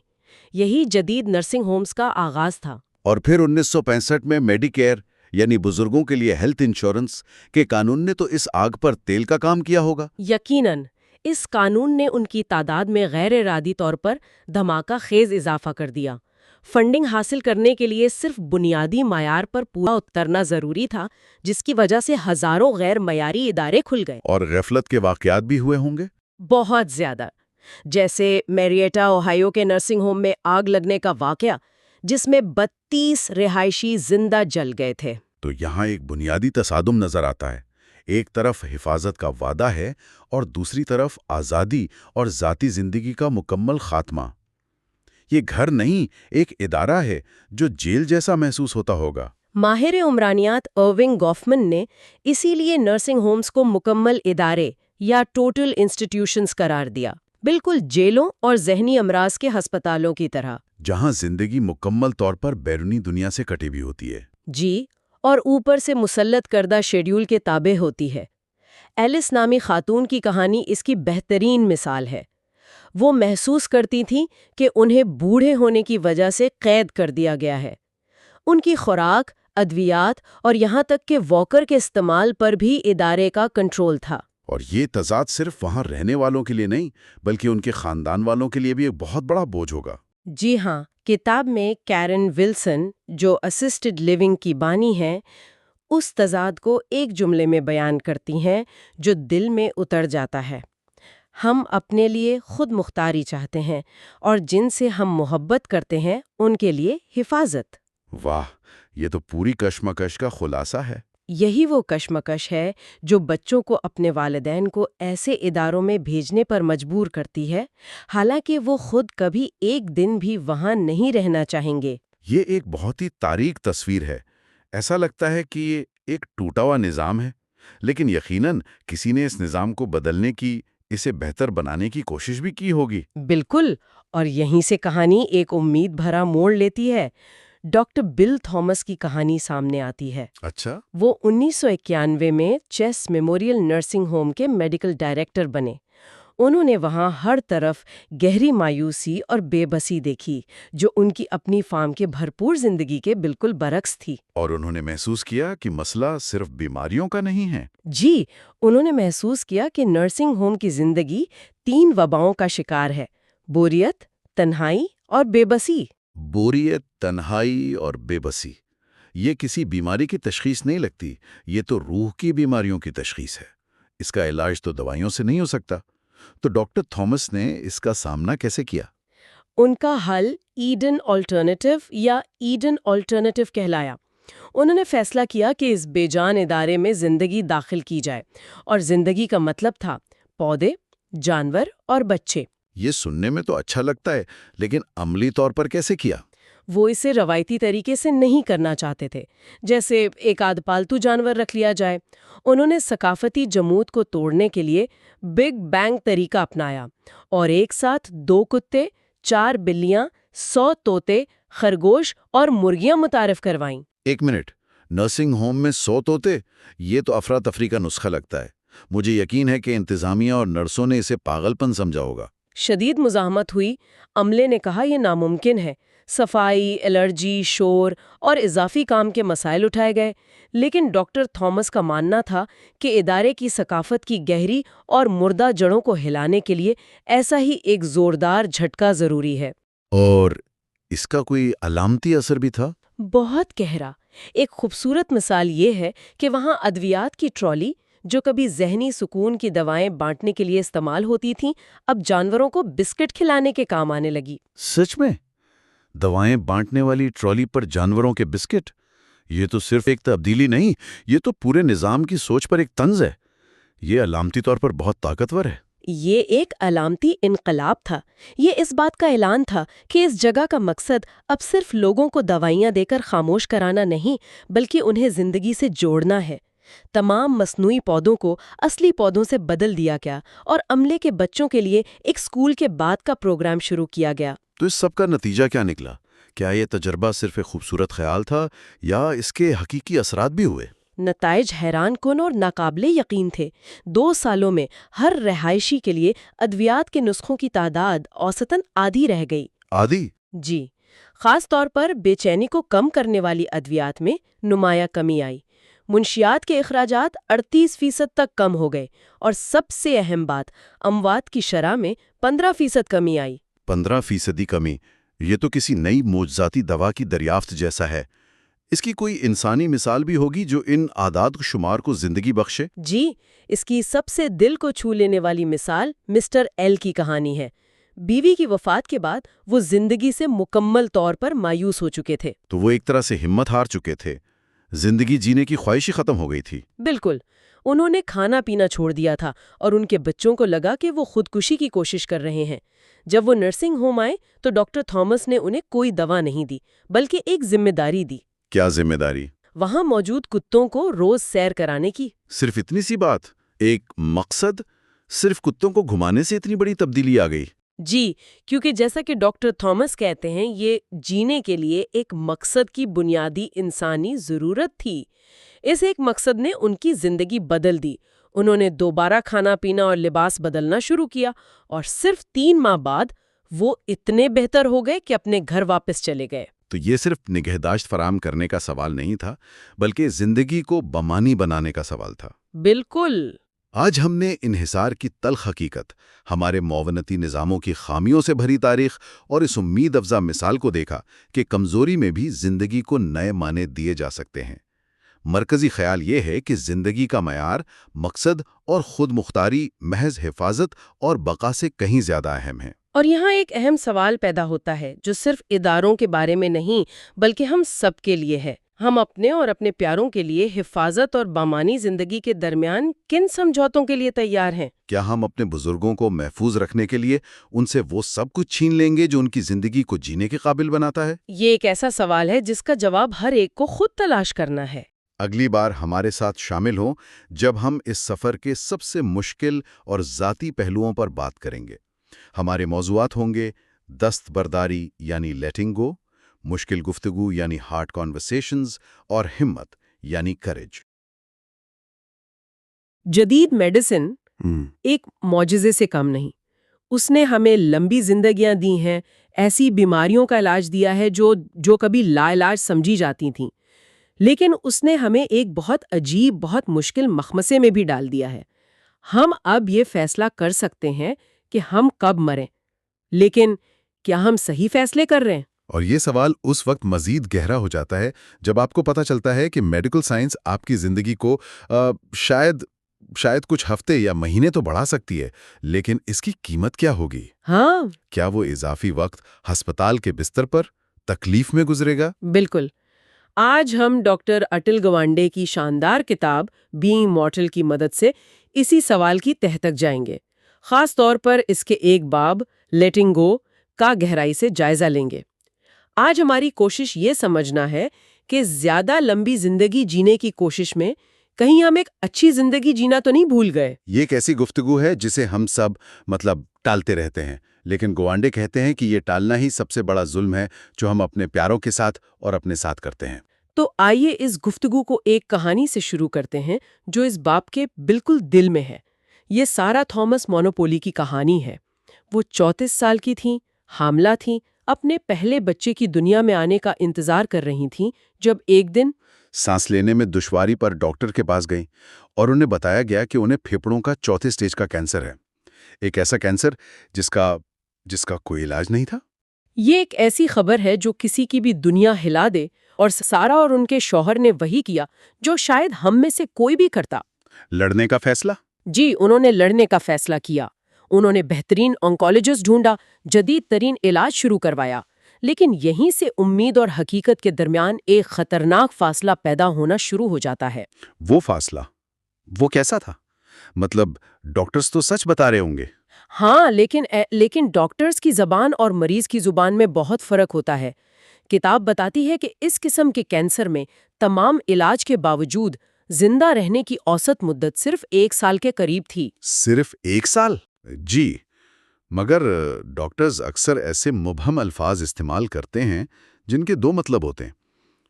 یہی جدید نرسنگ ہومز کا آغاز تھا۔ اور پھر 1965 میں میڈیکیئر یعنی بزرگوں کے لیے ہیلتھ انشورنس کے قانون نے تو اس آگ پر تیل کا کام کیا ہوگا۔ یقیناً اس قانون نے ان کی تعداد میں غیر ارادی طور پر دھماکہ خیز اضافہ کر دیا۔ فنڈنگ حاصل کرنے کے لیے صرف بنیادی معیار پر پورا اترنا ضروری تھا، جس کی وجہ سے ہزاروں غیر معیاری ادارے کھل گئے۔ اور غفلت کے واقعات بھی ہوئے ہوں گے؟ بہت زیادہ، جیسے میریٹا اوہایو کے نرسنگ ہوم میں آگ لگنے کا واقعہ جس میں 32 رہائشی زندہ جل گئے تھے۔ تو یہاں ایک بنیادی تصادم نظر آتا ہے۔ ایک طرف حفاظت کا وعدہ ہے اور دوسری طرف آزادی اور ذاتی زندگی کا مکمل خاتمہ۔ یہ گھر نہیں، ایک ادارہ ہے جو جیل جیسا محسوس ہوتا ہوگا۔ ماہر عمرانیات ارونگ گوفمن نے اسی لیے نرسنگ ہومز کو مکمل ادارے یا ٹوٹل انسٹیٹیوشنز قرار دیا، بالکل جیلوں اور ذہنی امراض کے ہسپتالوں کی طرح، جہاں زندگی مکمل طور پر بیرونی دنیا سے کٹی بھی ہوتی ہے۔ جی، اور اوپر سے مسلط کردہ شیڈیول کے تابع ہوتی ہے۔ ایلس نامی خاتون کی کہانی اس کی بہترین مثال ہے۔ وہ محسوس کرتی تھیں کہ انہیں بوڑھے ہونے کی وجہ سے قید کر دیا گیا ہے۔ ان کی خوراک، ادویات اور یہاں تک کہ واکر کے استعمال پر بھی ادارے کا کنٹرول تھا۔ اور یہ تضاد صرف وہاں رہنے والوں کے لیے نہیں بلکہ ان کے خاندان والوں کے لیے بھی ایک بہت بڑا بوجھ ہوگا۔ جی ہاں، کتاب میں کیرن ولسن جو اسسٹڈ لیونگ کی بانی ہیں، اس تضاد کو ایک جملے میں بیان کرتی ہیں جو دل میں اتر جاتا ہے۔ ہم اپنے لیے خود مختاری چاہتے ہیں اور جن سے ہم محبت کرتے ہیں ان کے لیے حفاظت۔ واہ، یہ تو پوری کشمکش کا خلاصہ ہے۔ یہی وہ کشمکش ہے جو بچوں کو اپنے والدین کو ایسے اداروں میں بھیجنے پر مجبور کرتی ہے، حالانکہ وہ خود کبھی ایک دن بھی وہاں نہیں رہنا چاہیں گے۔ یہ ایک بہت ہی تاریک تصویر ہے۔ ایسا لگتا ہے کہ یہ ایک ٹوٹا ہوا نظام ہے، لیکن یقیناً کسی نے اس نظام کو بدلنے کی، اسے بہتر بنانے کی کوشش بھی کی ہوگی۔ بالکل، اور یہیں سے کہانی ایک امید بھرا موڑ لیتی ہے۔ ڈاکٹر بل تھامس کی کہانی سامنے آتی ہے۔ اچھا۔ وہ 1991 میں چیس میموریل نرسنگ ہوم کے میڈیکل ڈائریکٹر بنے۔ انہوں نے وہاں ہر طرف گہری مایوسی اور بے بسی دیکھی جو ان کی اپنی فارم کے بھرپور زندگی کے بالکل برعکس تھی۔ اور انہوں نے محسوس کیا کہ مسئلہ صرف بیماریوں کا نہیں ہے۔ جی، انہوں نے محسوس کیا کہ نرسنگ ہوم کی زندگی 3 وباؤں کا شکار ہے: بوریت، تنہائی اور بے بسی۔ بوریت، تنہائی اور بے بسی، یہ کسی بیماری کی تشخیص نہیں لگتی، یہ تو روح کی بیماریوں کی تشخیص ہے۔ اس کا علاج تو دوائیوں سے نہیں ہو سکتا۔ تو ڈاکٹر تھامس نے اس کا سامنا کیسے کیا؟ ان کا حل ایڈن آلٹرنیٹیو یا ایڈن آلٹرنیٹیو کہلایا۔ انہوں نے فیصلہ کیا کہ اس بے جان ادارے میں زندگی داخل کی جائے، اور زندگی کا مطلب تھا پودے، جانور اور بچے۔ یہ سننے میں تو اچھا لگتا ہے، لیکن عملی طور پر کیسے کیا؟ وہ اسے روایتی طریقے سے نہیں کرنا چاہتے تھے، جیسے ایک آدھ پالتو جانور رکھ لیا جائے۔ انہوں نے ثقافتی جمود کو توڑنے کے لیے بگ بینگ طریقہ اپنایا اور ایک ساتھ 2 کتے، 4 بلیاں، 100 طوطے، خرگوش اور مرغیاں متعارف کروائیں۔ ایک منٹ، نرسنگ ہوم میں 100 طوطے؟ یہ تو افراتفری کا نسخہ لگتا ہے۔ مجھے یقین ہے کہ انتظامیہ اور نرسوں نے اسے پاگل پن سمجھا ہوگا۔ شدید مزاحمت ہوئی۔ عملے نے کہا یہ ناممکن ہے۔ صفائی، الرجی، شور اور اضافی کام کے مسائل اٹھائے گئے، لیکن ڈاکٹر تھامس کا ماننا تھا کہ ادارے کی ثقافت کی گہری اور مردہ جڑوں کو ہلانے کے لیے ایسا ہی ایک زوردار جھٹکا ضروری ہے۔ اور اس کا کوئی علامتی اثر بھی تھا؟ بہت گہرا۔ ایک خوبصورت مثال یہ ہے کہ وہاں ادویات کی ٹرالی جو کبھی ذہنی سکون کی دوائیں بانٹنے کے لیے استعمال ہوتی تھیں، اب جانوروں کو بسکٹ کھلانے کے کام آنے لگی۔ سچ میں؟ دوائیں بانٹنے والی ٹرالی پر جانوروں کے بسکٹ؟ یہ تو صرف ایک تبدیلی نہیں، یہ تو پورے نظام کی سوچ پر ایک طنز ہے۔ یہ علامتی طور پر بہت طاقتور ہے۔ یہ ایک علامتی انقلاب تھا۔ یہ اس بات کا اعلان تھا کہ اس جگہ کا مقصد اب صرف لوگوں کو دوائیاں دے کر خاموش کرانا نہیں، بلکہ انہیں زندگی سے جوڑنا ہے۔ تمام مصنوعی پودوں کو اصلی پودوں سے بدل دیا گیا اور عملے کے بچوں کے لیے ایک اسکول کے بعد کا پروگرام شروع کیا گیا۔ تو اس سب کا نتیجہ کیا نکلا؟ کیا یہ تجربہ صرف ایک خوبصورت خیال تھا یا اس کے حقیقی اثرات بھی ہوئے؟ نتائج حیران کن اور ناقابل یقین تھے۔ 2 سالوں میں ہر رہائشی کے لیے ادویات کے نسخوں کی تعداد اوسطاً آدھی رہ گئی۔ آدھی؟ جی، خاص طور پر بے چینی کو کم کرنے والی ادویات میں نمایاں کمی آئی۔ منشیات کے اخراجات 38% تک کم ہو گئے، اور سب سے اہم بات، اموات کی شرح میں 15% کمی آئی۔ 15% کمی؟ یہ تو کسی نئی معجزاتی دوا کی دریافت جیسا ہے۔ اس کی کوئی انسانی مثال بھی ہوگی جو ان اعداد و شمار کو زندگی بخشے؟ جی، اس کی سب سے دل کو چھو لینے والی مثال مسٹر ایل کی کہانی ہے۔ بیوی کی وفات کے بعد وہ زندگی سے مکمل طور پر مایوس ہو چکے تھے۔ تو وہ ایک طرح سے ہمت ہار چکے تھے، زندگی جینے کی خواہش ہی ختم ہو گئی تھی۔ بالکل، انہوں نے کھانا پینا چھوڑ دیا تھا اور ان کے بچوں کو لگا کہ وہ خودکشی کی کوشش کر رہے ہیں۔ جب وہ نرسنگ ہوم آئے تو ڈاکٹر تھامس نے انہیں کوئی دوا نہیں دی بلکہ ایک ذمہ داری دی، کیا ذمہ داری؟ وہاں موجود کتوں کو روز سیر کرانے کی۔ صرف اتنی سی بات؟ ایک مقصد؟ صرف کتوں کو گھمانے سے اتنی بڑی تبدیلی آ گئی؟ جی، کیونکہ جیسا کہ ڈاکٹر تھامس کہتے ہیں، یہ جینے کے لیے ایک مقصد کی بنیادی انسانی ضرورت تھی۔ اس ایک مقصد نے ان کی زندگی بدل دی۔ انہوں نے دوبارہ کھانا پینا اور لباس بدلنا شروع کیا اور صرف 3 ماہ بعد وہ اتنے بہتر ہو گئے کہ اپنے گھر واپس چلے گئے۔ تو یہ صرف نگہداشت فراہم کرنے کا سوال نہیں تھا، بلکہ زندگی کو بمانی بنانے کا سوال تھا۔ بالکل۔ آج ہم نے انحصار کی تلخ حقیقت، ہمارے معاونتی نظاموں کی خامیوں سے بھری تاریخ اور اس امید افزا مثال کو دیکھا کہ کمزوری میں بھی زندگی کو نئے معنی دیے جا سکتے ہیں۔ مرکزی خیال یہ ہے کہ زندگی کا معیار، مقصد اور خود مختاری محض حفاظت اور بقا سے کہیں زیادہ اہم ہے۔ اور یہاں ایک اہم سوال پیدا ہوتا ہے جو صرف اداروں کے بارے میں نہیں بلکہ ہم سب کے لیے ہے۔ ہم اپنے اور اپنے پیاروں کے لیے حفاظت اور بامانی زندگی کے درمیان کن سمجھوتوں کے لیے تیار ہیں؟ کیا ہم اپنے بزرگوں کو محفوظ رکھنے کے لیے ان سے وہ سب کچھ چھین لیں گے جو ان کی زندگی کو جینے کے قابل بناتا ہے؟ یہ ایک ایسا سوال ہے جس کا جواب ہر ایک کو خود تلاش کرنا ہے۔ اگلی بار ہمارے ساتھ شامل ہوں جب ہم اس سفر کے سب سے مشکل اور ذاتی پہلوؤں پر بات کریں گے۔ ہمارے موضوعات ہوں گے دستبرداری یعنی لیٹنگ گو، مشکل گفتگو یعنی ہارڈ کانورسیشنز، اور ہمت یعنی کریج۔ جدید میڈیسن ایک معجزے سے کم نہیں۔ اس نے ہمیں لمبی زندگیاں دی ہیں، ایسی بیماریوں کا علاج دیا ہے جو کبھی لا علاج سمجھی جاتی تھیں، لیکن اس نے ہمیں ایک بہت عجیب، بہت مشکل مخمصے میں بھی ڈال دیا ہے۔ ہم اب یہ فیصلہ کر سکتے ہیں کہ ہم کب مریں، لیکن کیا ہم صحیح فیصلے کر رہے ہیں؟ اور یہ سوال اس وقت مزید گہرا ہو جاتا ہے جب آپ کو پتہ چلتا ہے کہ میڈیکل سائنس آپ کی زندگی کو شاید کچھ ہفتے یا مہینے تو بڑھا سکتی ہے، لیکن اس کی قیمت کیا ہوگی؟ ہاں، کیا وہ اضافی وقت ہسپتال کے بستر پر تکلیف میں گزرے گا؟ بالکل۔ آج ہم ڈاکٹر اٹل گوانڈے کی شاندار کتاب بینگ مارٹل کی مدد سے اسی سوال کی تہہ تک جائیں گے، خاص طور پر اس کے ایک باب لیٹنگ گو کا گہرائی سے جائزہ لیں گے۔ آج ہماری کوشش یہ سمجھنا ہے کہ زیادہ لمبی زندگی جینے کی کوشش میں کہیں ہم ایک اچھی زندگی جینا تو نہیں بھول گئے۔ یہ ایک ایسی گفتگو ہے جسے ہم سب ٹالتے رہتے ہیں، لیکن گوانڈے کہتے ہیں کہ یہ ٹالنا ہی سب سے بڑا ظلم ہے جو ہم اپنے پیاروں کے ساتھ اور اپنے ساتھ کرتے ہیں۔ تو آئیے اس گفتگو کو ایک کہانی سے شروع کرتے ہیں جو اس باب کے بالکل دل میں ہے۔ یہ سارا تھامس مونوپولی کی کہانی ہے۔ وہ 34 سال کی تھیں، حاملہ تھیں، اپنے پہلے بچے کی دنیا میں آنے کا انتظار کر رہی تھیں جب ایک دن سانس لینے میں دشواری پر ڈاکٹر کے پاس گئیں اور انہیں بتایا گیا کہ انہیں پھیپھڑوں کا 4تھے سٹیج کا کینسر ہے، ایک ایسا کینسر جس کا کوئی علاج نہیں تھا۔ یہ ایک ایسی خبر ہے جو کسی کی بھی دنیا ہلا دے، اور سارا اور ان کے شوہر نے وہی کیا جو شاید ہم میں سے کوئی بھی کرتا۔ لڑنے کا فیصلہ؟ جی، انہوں نے لڑنے کا فیصلہ کیا۔ انہوں نے بہترین آنکولوجسٹ ڈھونڈا، جدید ترین علاج شروع کروایا، لیکن یہیں سے امید اور حقیقت کے درمیان ایک خطرناک فاصلہ پیدا ہونا شروع ہو جاتا ہے۔ وہ فاصلہ وہ کیسا تھا؟ ڈاکٹرز تو سچ بتا رہے ہوں گے۔ ہاں، لیکن ڈاکٹرز کی زبان اور مریض کی زبان میں بہت فرق ہوتا ہے۔ کتاب بتاتی ہے کہ اس قسم کے کینسر میں تمام علاج کے باوجود زندہ رہنے کی اوسط مدت صرف 1 سال کے قریب تھی۔ صرف 1 سال؟ جی، مگر ڈاکٹرز اکثر ایسے مبہم الفاظ استعمال کرتے ہیں جن کے 2 مطلب ہوتے ہیں۔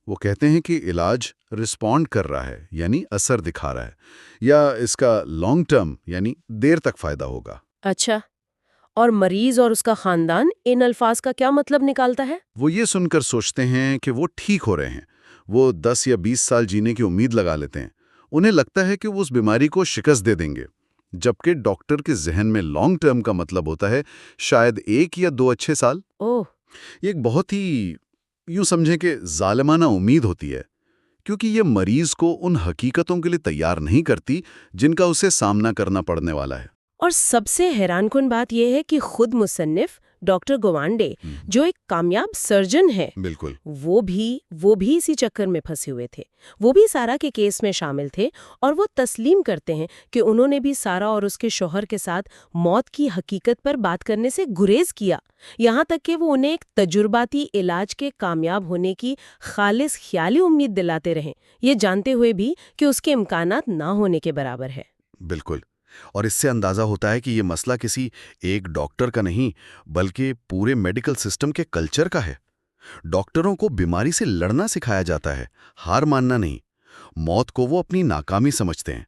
وہ کہتے ہیں کہ علاج رسپونڈ کر رہا ہے، یعنی اثر دکھا رہا ہے، یا اس کا لانگ ٹرم یعنی دیر تک فائدہ ہوگا۔ اچھا، اور مریض اور اس کا خاندان ان الفاظ کا کیا مطلب نکالتا ہے؟ وہ یہ سن کر سوچتے ہیں کہ وہ ٹھیک ہو رہے ہیں، وہ 10 یا 20 سال جینے کی امید لگا لیتے ہیں۔ انہیں لگتا ہے کہ وہ اس بیماری کو شکست دے دیں گے، جبکہ ڈاکٹر کے ذہن میں لانگ ٹرم کا مطلب ہوتا ہے شاید 1 یا 2 اچھے سال۔ اوہ، یہ ایک بہت ہی یوں سمجھیں کہ ظالمانہ امید ہوتی ہے، کیونکہ یہ مریض کو ان حقیقتوں کے لیے تیار نہیں کرتی جن کا اسے سامنا کرنا پڑنے والا ہے۔ اور سب سے حیران کن بات یہ ہے کہ خود مصنف ڈاکٹر گوانڈے جو ایک کامیاب سرجن ہے، بالکل وہ بھی اسی چکر میں پھنسے ہوئے تھے۔ وہ بھی سارا کے کیس میں شامل تھے اور وہ تسلیم کرتے ہیں کہ انہوں نے بھی سارا اور اس کے شوہر کے ساتھ موت کی حقیقت پر بات کرنے سے گریز کیا، یہاں تک کہ وہ انہیں ایک تجرباتی علاج کے کامیاب ہونے کی خالص خیالی امید دلاتے رہیں، یہ جانتے ہوئے بھی کہ اس کے امکانات نہ ہونے کے برابر ہے۔ بالکل، اور اس سے اندازہ ہوتا ہے کہ یہ مسئلہ کسی ایک ڈاکٹر کا نہیں بلکہ پورے میڈیکل سسٹم کے کلچر کا ہے۔ ڈاکٹروں کو بیماری سے لڑنا سکھایا جاتا ہے، ہار ماننا نہیں۔ موت کو وہ اپنی ناکامی سمجھتے ہیں،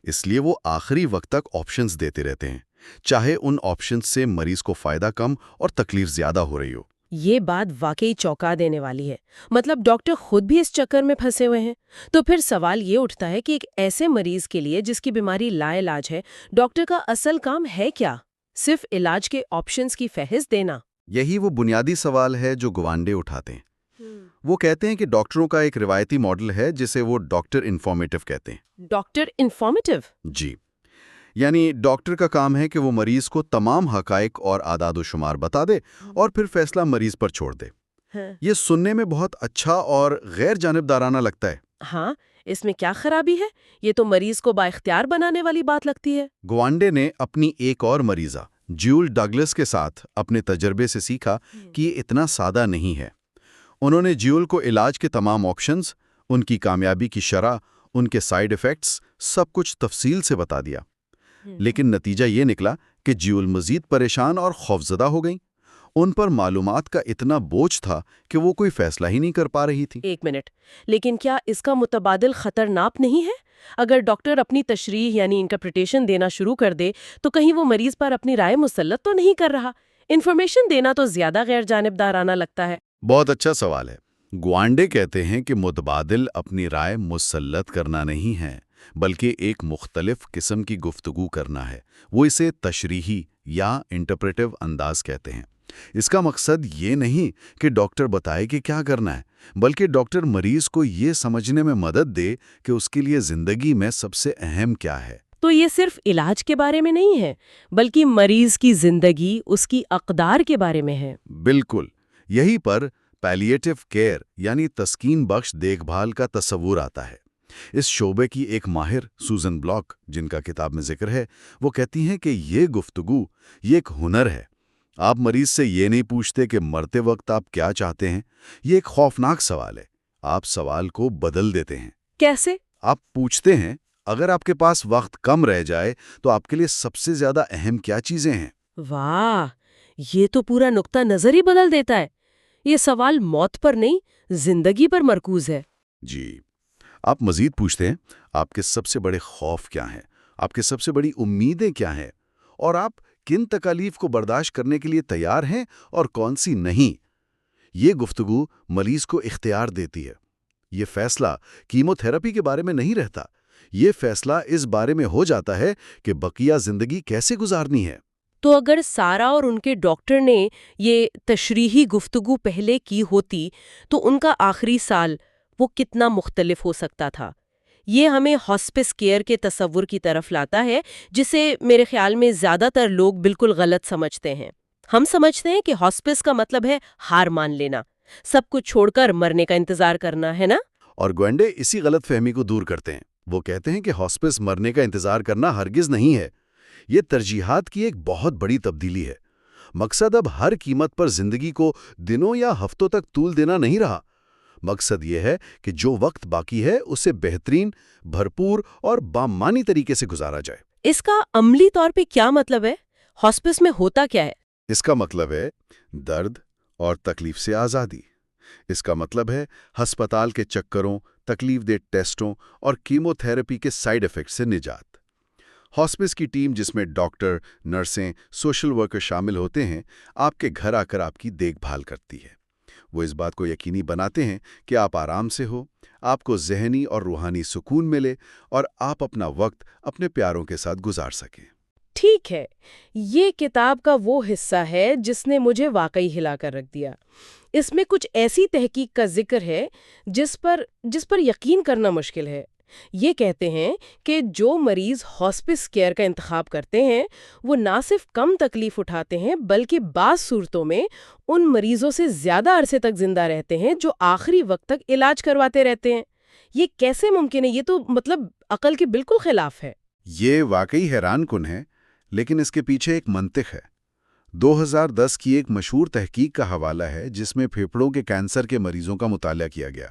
اس لیے وہ آخری وقت تک آپشنز دیتے رہتے ہیں، چاہے ان آپشنز سے مریض کو فائدہ کم اور تکلیف زیادہ ہو رہی ہو۔ یہ بات واقعی چونکا دینے والی ہے، مطلب ڈاکٹر خود بھی اس چکر میں پھنسے ہوئے ہیں۔ تو پھر سوال یہ اٹھتا ہے کہ ایک ایسے مریض کے لیے جس کی بیماری لا علاج ہے، ڈاکٹر کا اصل کام ہے کیا؟ صرف علاج کے آپشنز کی فہرست دینا؟ یہی وہ بنیادی سوال ہے جو گوانڈے اٹھاتے ہیں۔ وہ کہتے ہیں کہ ڈاکٹروں کا ایک روایتی ماڈل ہے جسے وہ ڈاکٹر انفارمیٹو کہتے ہیں۔ Doctor informative? جی، یعنی ڈاکٹر کا کام ہے کہ وہ مریض کو تمام حقائق اور اعداد و شمار بتا دے اور پھر فیصلہ مریض پر چھوڑ دے۔ یہ سننے میں بہت اچھا اور غیر جانبدارانہ لگتا ہے۔ ہاں، اس میں کیا خرابی ہے؟ یہ تو مریض کو بااختیار بنانے والی بات لگتی ہے۔ گوانڈے نے اپنی ایک اور مریضہ جیول ڈگلس کے ساتھ اپنے تجربے سے سیکھا کہ یہ اتنا سادہ نہیں ہے۔ انہوں نے جیول کو علاج کے تمام آپشنز، ان کی کامیابی کی شرح، ان کے سائیڈ ایفیکٹس، سب کچھ تفصیل سے بتا دیا۔ لیکن نتیجہ یہ نکلا کہ جیول مزید پریشان اور خوفزدہ ہو گئیں۔ ان پر معلومات کا اتنا بوجھ تھا کہ وہ کوئی فیصلہ ہی نہیں کر پا رہی تھی۔ ایک منٹ، لیکن کیا اس کا متبادل خطرناک نہیں ہے؟ اگر ڈاکٹر اپنی تشریح یعنی انٹرپریٹیشن دینا شروع کر دے تو کہیں وہ مریض پر اپنی رائے مسلط تو نہیں کر رہا؟ انفارمیشن دینا تو زیادہ غیر جانبدارانہ لگتا ہے۔ بہت اچھا سوال ہے۔ گوانڈے کہتے ہیں کہ متبادل اپنی رائے مسلط کرنا نہیں ہے، بلکہ ایک مختلف قسم کی گفتگو کرنا ہے۔ وہ اسے تشریحی یا انٹرپریٹیو انداز کہتے ہیں۔ اس کا مقصد یہ نہیں کہ ڈاکٹر بتائے کہ کیا کرنا ہے، بلکہ ڈاکٹر مریض کو یہ سمجھنے میں مدد دے کہ اس کے لیے زندگی میں سب سے اہم کیا ہے۔ تو یہ صرف علاج کے بارے میں نہیں ہے، بلکہ مریض کی زندگی، اس کی اقدار کے بارے میں ہے۔ بالکل، یہی پر پیلیٹیو کیئر یعنی تسکین بخش دیکھ بھال کا تصور آتا ہے۔ اس شعبے کی ایک ماہر سوزن بلاک، جن کا کتاب میں ذکر ہے، وہ کہتی ہیں کہ یہ گفتگو یہ ایک ہنر ہے۔ آپ مریض سے یہ نہیں پوچھتے کہ مرتے وقت آپ کیا چاہتے ہیں، یہ ایک خوفناک سوال ہے۔ آپ سوال کو بدل دیتے ہیں۔ کیسے؟ آپ پوچھتے ہیں، اگر آپ کے پاس وقت کم رہ جائے تو آپ کے لیے سب سے زیادہ اہم کیا چیزیں ہیں؟ واہ، یہ تو پورا نقطہ نظر ہی بدل دیتا ہے۔ یہ سوال موت پر نہیں، زندگی پر مرکوز ہے۔ جی، آپ مزید پوچھتے ہیں، آپ کے سب سے بڑے خوف کیا ہیں، آپ کے سب سے بڑی امیدیں کیا ہیں، اور آپ کن تکالیف کو برداشت کرنے کے لیے تیار ہیں اور کون سی نہیں۔ یہ گفتگو مریض کو اختیار دیتی ہے۔ یہ فیصلہ کیمو تھراپی کے بارے میں نہیں رہتا، یہ فیصلہ اس بارے میں ہو جاتا ہے کہ بقیہ زندگی کیسے گزارنی ہے۔ تو اگر سارا اور ان کے ڈاکٹر نے یہ تشریحی گفتگو پہلے کی ہوتی تو ان کا آخری سال وہ کتنا مختلف ہو سکتا تھا؟ یہ ہمیں ہاسپس کیئر کے تصور کی طرف لاتا ہے، جسے میرے خیال میں زیادہ تر لوگ بالکل غلط سمجھتے ہیں۔ ہم سمجھتے ہیں کہ ہاسپس کا مطلب ہے ہار مان لینا، سب کچھ چھوڑ کر مرنے کا انتظار کرنا، ہے نا؟ اور گوانڈے اسی غلط فہمی کو دور کرتے ہیں۔ وہ کہتے ہیں کہ ہاسپس مرنے کا انتظار کرنا ہرگز نہیں ہے۔ یہ ترجیحات کی ایک بہت بڑی تبدیلی ہے۔ مقصد اب ہر قیمت پر زندگی کو دنوں یا ہفتوں تک طول دینا نہیں رہا۔ مقصد یہ ہے کہ جو وقت باقی ہے اسے بہترین، بھرپور اور بامعنی طریقے سے گزارا جائے۔ اس کا عملی طور پہ کیا مطلب ہے؟ ہاسپس میں ہوتا کیا ہے؟ اس کا مطلب ہے درد اور تکلیف سے آزادی۔ اس کا مطلب ہے ہسپتال کے چکروں، تکلیف دہ ٹیسٹوں اور کیمو تھراپی کے سائیڈ ایفیکٹ سے نجات۔ ہاسپس کی ٹیم، جس میں ڈاکٹر، نرسیں، سوشل ورکر شامل ہوتے ہیں، آپ کے گھر آ کر آپ کی دیکھ بھال کرتی ہے۔ وہ اس بات کو یقینی بناتے ہیں کہ آپ آرام سے ہو، آپ کو ذہنی اور روحانی سکون ملے اور آپ اپنا وقت اپنے پیاروں کے ساتھ گزار سکیں۔ ٹھیک ہے، یہ کتاب کا وہ حصہ ہے جس نے مجھے واقعی ہلا کر رکھ دیا۔ اس میں کچھ ایسی تحقیق کا ذکر ہے جس پر یقین کرنا مشکل ہے۔ یہ کہتے ہیں کہ جو مریض ہاسپس کیئر کا انتخاب کرتے ہیں وہ نہ صرف کم تکلیف اٹھاتے ہیں بلکہ بعض صورتوں میں ان مریضوں سے زیادہ عرصے تک زندہ رہتے ہیں جو آخری وقت تک علاج کرواتے رہتے ہیں۔ یہ کیسے ممکن ہے؟ یہ تو عقل کے بالکل خلاف ہے۔ یہ واقعی حیران کن ہے، لیکن اس کے پیچھے ایک منطق ہے۔ 2010 کی ایک مشہور تحقیق کا حوالہ ہے جس میں پھیپھڑوں کے کینسر کے مریضوں کا مطالعہ کیا گیا۔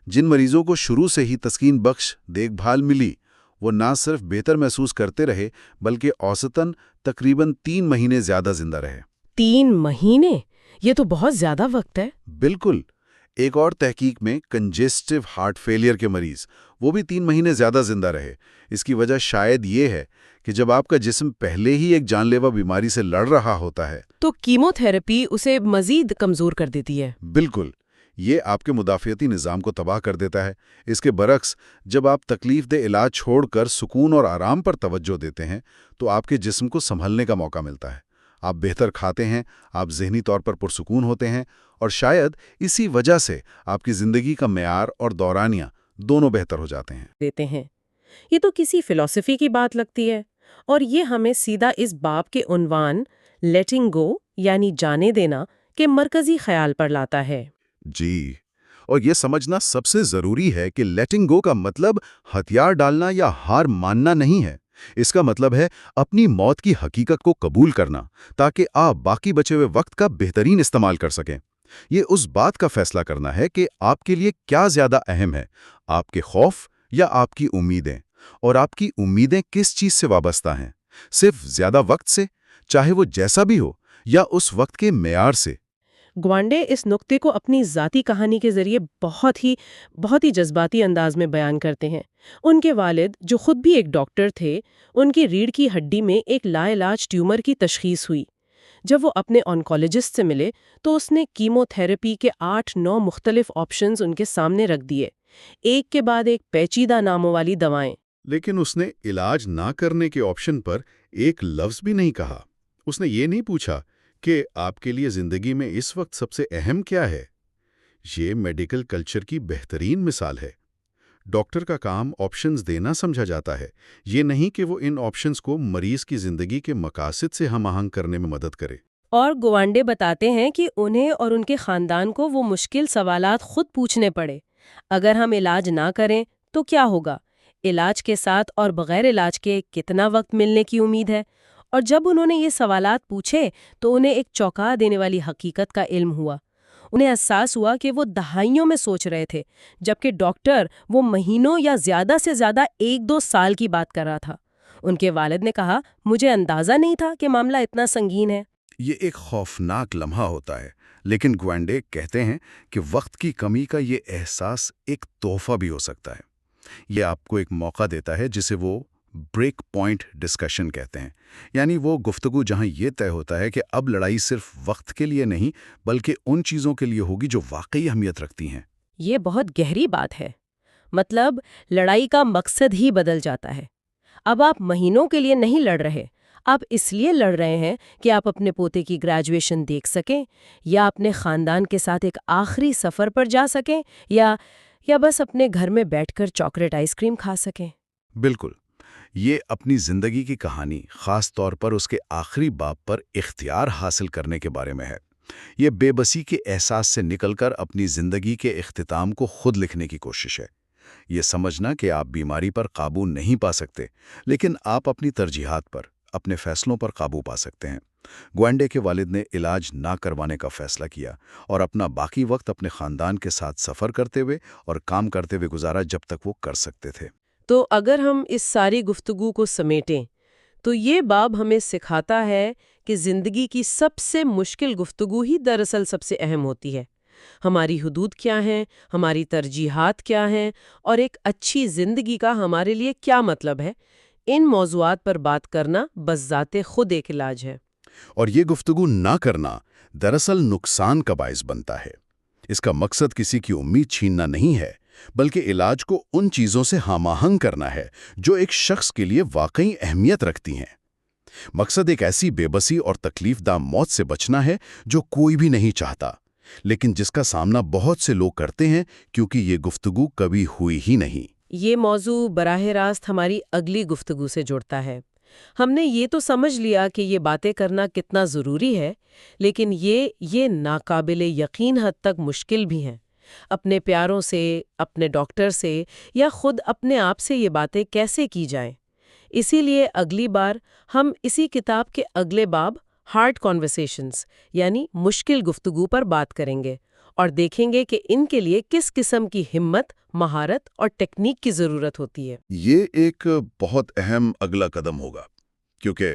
جن مریضوں کو شروع سے ہی تسکین بخش دیکھ بھال ملی وہ نہ صرف بہتر محسوس کرتے رہے بلکہ اوسطاً تقریباً 3 مہینے زیادہ زندہ رہے۔ 3 مہینے؟ یہ تو بہت زیادہ وقت ہے۔ بالکل۔ ایک اور تحقیق میں کنجسٹو ہارٹ فیلئر کے مریض وہ بھی 3 مہینے زیادہ زندہ رہے۔ اس کی وجہ شاید یہ ہے کہ جب آپ کا جسم پہلے ہی ایک جان لیوا بیماری سے لڑ رہا ہوتا ہے تو کیمو تھراپی اسے مزید کمزور کر دیتی ہے۔ بالکل، یہ آپ کے مدافعتی نظام کو تباہ کر دیتا ہے۔ اس کے برعکس جب آپ تکلیف دہ علاج چھوڑ کر سکون اور آرام پر توجہ دیتے ہیں تو آپ کے جسم کو سنبھلنے کا موقع ملتا ہے۔ آپ بہتر کھاتے ہیں، آپ ذہنی طور پر پرسکون ہوتے ہیں، اور شاید اسی وجہ سے آپ کی زندگی کا معیار اور دورانیہ دونوں بہتر ہو جاتے ہیں۔ دیتے ہیں۔ یہ تو کسی فلسفی کی بات لگتی ہے، اور یہ ہمیں سیدھا اس باب کے عنوان لیٹنگ گو یعنی جانے دینا کے مرکزی خیال پر لاتا ہے۔ جی، اور یہ سمجھنا سب سے ضروری ہے کہ لیٹنگ گو کا مطلب ہتھیار ڈالنا یا ہار ماننا نہیں ہے۔ اس کا مطلب ہے اپنی موت کی حقیقت کو قبول کرنا تاکہ آپ باقی بچے ہوئے وقت کا بہترین استعمال کر سکیں۔ یہ اس بات کا فیصلہ کرنا ہے کہ آپ کے لیے کیا زیادہ اہم ہے، آپ کے خوف یا آپ کی امیدیں، اور آپ کی امیدیں کس چیز سے وابستہ ہیں، صرف زیادہ وقت سے، چاہے وہ جیسا بھی ہو، یا اس وقت کے معیار سے۔ گوانڈے اس نقطے کو اپنی ذاتی کہانی کے ذریعے بہت ہی جذباتی انداز میں بیان کرتے ہیں۔ ان کے والد، جو خود بھی ایک ڈاکٹر تھے، ان کی ریڑھ کی ہڈی میں ایک لا علاج ٹیومر کی تشخیص ہوئی۔ جب وہ اپنے آنکولوجسٹ سے ملے تو اس نے کیمو تھراپی کے 8-9 مختلف آپشنز ان کے سامنے رکھ دیے، ایک کے بعد ایک پیچیدہ ناموں والی دوائیں۔ لیکن اس نے علاج نہ کرنے کے آپشن پر ایک لفظ بھی نہیں کہا۔ اس نے یہ نہیں پوچھا کہ آپ کے لیے زندگی میں اس وقت سب سے اہم کیا ہے۔ یہ میڈیکل کلچر کی بہترین مثال ہے۔ ڈاکٹر کا کام آپشنز دینا سمجھا جاتا ہے، یہ نہیں کہ وہ ان آپشنز کو مریض کی زندگی کے مقاصد سے ہم آہنگ کرنے میں مدد کرے۔ اور گوانڈے بتاتے ہیں کہ انہیں اور ان کے خاندان کو وہ مشکل سوالات خود پوچھنے پڑے۔ اگر ہم علاج نہ کریں تو کیا ہوگا؟ علاج کے ساتھ اور بغیر علاج کے کتنا وقت ملنے کی امید ہے؟ اور جب انہوں نے یہ سوالات پوچھے تو انہیں ایک چونکا دینے والی حقیقت کا علم ہوا۔ انہیں احساس ہوا کہ وہ دہائیوں میں سوچ رہے تھے، جبکہ ڈاکٹر وہ مہینوں یا زیادہ سے زیادہ 1-2 سال کی بات کر رہا تھا۔ ان کے والد نے کہا، مجھے اندازہ نہیں تھا کہ معاملہ اتنا سنگین ہے۔ یہ ایک خوفناک لمحہ ہوتا ہے، لیکن گوانڈے کہتے ہیں کہ وقت کی کمی کا یہ احساس ایک تحفہ بھی ہو سکتا ہے۔ یہ آپ کو ایک موقع دیتا ہے جسے وہ بریک پوائنٹ ڈسکشن کہتے ہیں، یعنی وہ گفتگو جہاں یہ طے ہوتا ہے کہ اب لڑائی صرف وقت کے لیے نہیں بلکہ ان چیزوں کے لیے ہوگی جو واقعی اہمیت رکھتی ہیں۔ یہ بہت گہری بات ہے۔ مطلب لڑائی کا مقصد ہی بدل جاتا ہے۔ اب آپ مہینوں کے لیے نہیں لڑ رہے، آپ اس لیے لڑ رہے ہیں کہ آپ اپنے پوتے کی گریجویشن دیکھ سکیں، یا اپنے خاندان کے ساتھ ایک آخری سفر پر جا سکیں، یا بس اپنے گھر میں بیٹھ کر چاکلیٹ آئس کریم کھا سکیں۔ بالکل، یہ اپنی زندگی کی کہانی، خاص طور پر اس کے آخری باب پر اختیار حاصل کرنے کے بارے میں ہے۔ یہ بے بسی کے احساس سے نکل کر اپنی زندگی کے اختتام کو خود لکھنے کی کوشش ہے۔ یہ سمجھنا کہ آپ بیماری پر قابو نہیں پا سکتے، لیکن آپ اپنی ترجیحات پر، اپنے فیصلوں پر قابو پا سکتے ہیں۔ گوانڈے کے والد نے علاج نہ کروانے کا فیصلہ کیا اور اپنا باقی وقت اپنے خاندان کے ساتھ سفر کرتے ہوئے اور کام کرتے ہوئے گزارا جب تک وہ کر سکتے تھے۔ تو اگر ہم اس ساری گفتگو کو سمیٹیں تو یہ باب ہمیں سکھاتا ہے کہ زندگی کی سب سے مشکل گفتگو ہی دراصل سب سے اہم ہوتی ہے۔ ہماری حدود کیا ہیں، ہماری ترجیحات کیا ہیں، اور ایک اچھی زندگی کا ہمارے لیے کیا مطلب ہے، ان موضوعات پر بات کرنا بس ذات خود ایک علاج ہے۔ اور یہ گفتگو نہ کرنا دراصل نقصان کا باعث بنتا ہے۔ اس کا مقصد کسی کی امید چھیننا نہیں ہے، بلکہ علاج کو ان چیزوں سے ہم آہنگ کرنا ہے جو ایک شخص کے لیے واقعی اہمیت رکھتی ہیں۔ مقصد ایک ایسی بے بسی اور تکلیف دہ موت سے بچنا ہے جو کوئی بھی نہیں چاہتا، لیکن جس کا سامنا بہت سے لوگ کرتے ہیں کیونکہ یہ گفتگو کبھی ہوئی ہی نہیں۔ یہ موضوع براہ راست ہماری اگلی گفتگو سے جڑتا ہے۔ ہم نے یہ تو سمجھ لیا کہ یہ باتیں کرنا کتنا ضروری ہے، لیکن یہ ناقابل یقین حد تک مشکل بھی ہیں۔ اپنے پیاروں سے، اپنے ڈاکٹر سے یا خود اپنے آپ سے یہ باتیں کیسے کی جائیں؟ اسی لیے اگلی بار ہم اسی کتاب کے اگلے باب ہارڈ کانورسیشنز یعنی مشکل گفتگو پر بات کریں گے اور دیکھیں گے کہ ان کے لیے کس قسم کی ہمت، مہارت اور ٹیکنیک کی ضرورت ہوتی ہے۔ یہ ایک بہت اہم اگلا قدم ہوگا، کیونکہ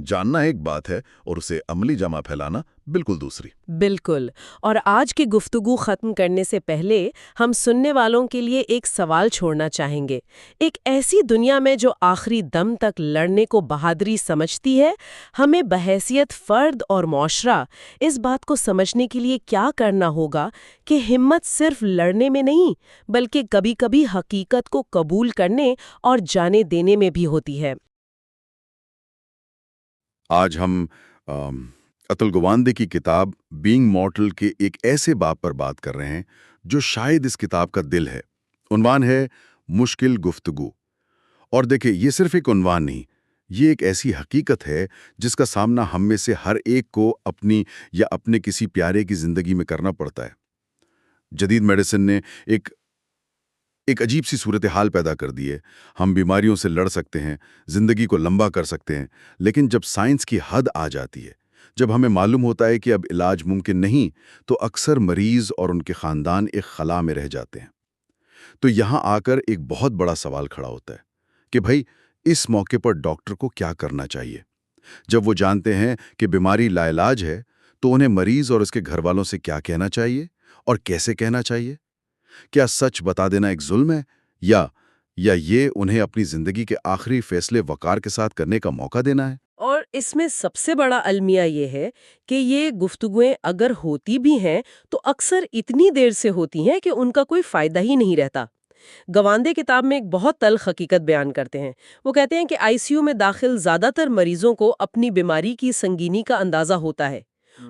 جاننا ایک بات ہے اور اسے عملی جامہ پھیلانا بالکل دوسری۔ بالکل۔ اور آج کی گفتگو ختم کرنے سے پہلے ہم سننے والوں کے لیے ایک سوال چھوڑنا چاہیں گے۔ ایک ایسی دنیا میں جو آخری دم تک لڑنے کو بہادری سمجھتی ہے، ہمیں بحیثیت فرد اور معاشرہ اس بات کو سمجھنے کے لیے کیا کرنا ہوگا کہ ہمت صرف لڑنے میں نہیں، بلکہ کبھی کبھی حقیقت کو قبول کرنے اور جانے دینے میں بھی ہوتی ہے۔ آج ہم اتل گوانڈے کی کتاب بینگ مارٹل کے ایک ایسے باب پر بات کر رہے ہیں جو شاید اس کتاب کا دل ہے۔ عنوان ہے مشکل گفتگو۔ اور دیکھیں، یہ صرف ایک عنوان نہیں، یہ ایک ایسی حقیقت ہے جس کا سامنا ہم میں سے ہر ایک کو اپنی یا اپنے کسی پیارے کی زندگی میں کرنا پڑتا ہے۔ جدید میڈیسن نے ایک عجیب سی صورتحال پیدا کر دی ہے۔ ہم بیماریوں سے لڑ سکتے ہیں، زندگی کو لمبا کر سکتے ہیں، لیکن جب سائنس کی حد آ جاتی ہے، جب ہمیں معلوم ہوتا ہے کہ اب علاج ممکن نہیں، تو اکثر مریض اور ان کے خاندان ایک خلا میں رہ جاتے ہیں۔ تو یہاں آ کر ایک بہت بڑا سوال کھڑا ہوتا ہے کہ بھائی، اس موقع پر ڈاکٹر کو کیا کرنا چاہیے؟ جب وہ جانتے ہیں کہ بیماری لاعلاج ہے، تو انہیں مریض اور اس کے گھر والوں سے کیا کہنا چاہیے اور کیسے کہنا چاہیے؟ کیا سچ بتا دینا ایک ظلم ہے، یا یہ انہیں اپنی زندگی کے آخری فیصلے وقار کے ساتھ کرنے کا موقع دینا ہے؟ اور اس میں سب سے بڑا المیہ یہ ہے کہ یہ گفتگویں اگر ہوتی بھی ہیں تو اکثر اتنی دیر سے ہوتی ہیں کہ ان کا کوئی فائدہ ہی نہیں رہتا۔ گوانڈے کتاب میں ایک بہت تلخ حقیقت بیان کرتے ہیں۔ وہ کہتے ہیں کہ آئی سی یو میں داخل زیادہ تر مریضوں کو اپنی بیماری کی سنگینی کا اندازہ ہوتا ہے۔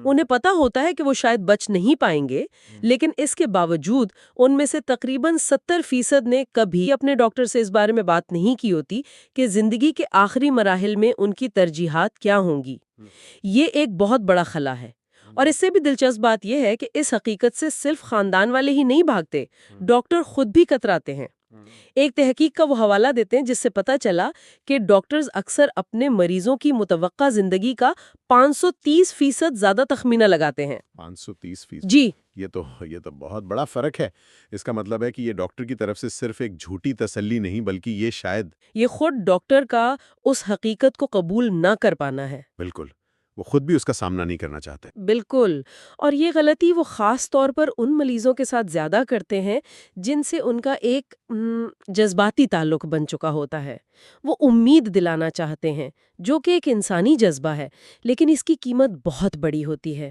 انہیں پتہ ہوتا ہے کہ وہ شاید بچ نہیں پائیں گے، لیکن اس کے باوجود ان میں سے تقریباً 70% نے کبھی اپنے ڈاکٹر سے اس بارے میں بات نہیں کی ہوتی کہ زندگی کے آخری مراحل میں ان کی ترجیحات کیا ہوں گی۔ یہ ایک بہت بڑا خلا ہے۔ اور اس سے بھی دلچسپ بات یہ ہے کہ اس حقیقت سے صرف خاندان والے ہی نہیں بھاگتے، ڈاکٹر خود بھی کتراتے ہیں۔ ایک تحقیق کا وہ حوالہ دیتے ہیں جس سے پتہ چلا کہ ڈاکٹرز اکثر اپنے مریضوں کی متوقع زندگی کا 530% زیادہ تخمینہ لگاتے ہیں۔ 530%؟ جی، یہ تو بہت بڑا فرق ہے۔ اس کا مطلب ہے کہ یہ ڈاکٹر کی طرف سے صرف ایک جھوٹی تسلی نہیں، بلکہ یہ خود ڈاکٹر کا اس حقیقت کو قبول نہ کر پانا ہے۔ بالکل، وہ خود بھی اس کا سامنا نہیں کرنا چاہتے۔ بالکل۔ اور یہ غلطی وہ خاص طور پر ان مریضوں کے ساتھ زیادہ کرتے ہیں جن سے ان کا ایک جذباتی تعلق بن چکا ہوتا ہے۔ وہ امید دلانا چاہتے ہیں، جو کہ ایک انسانی جذبہ ہے، لیکن اس کی قیمت بہت بڑی ہوتی ہے۔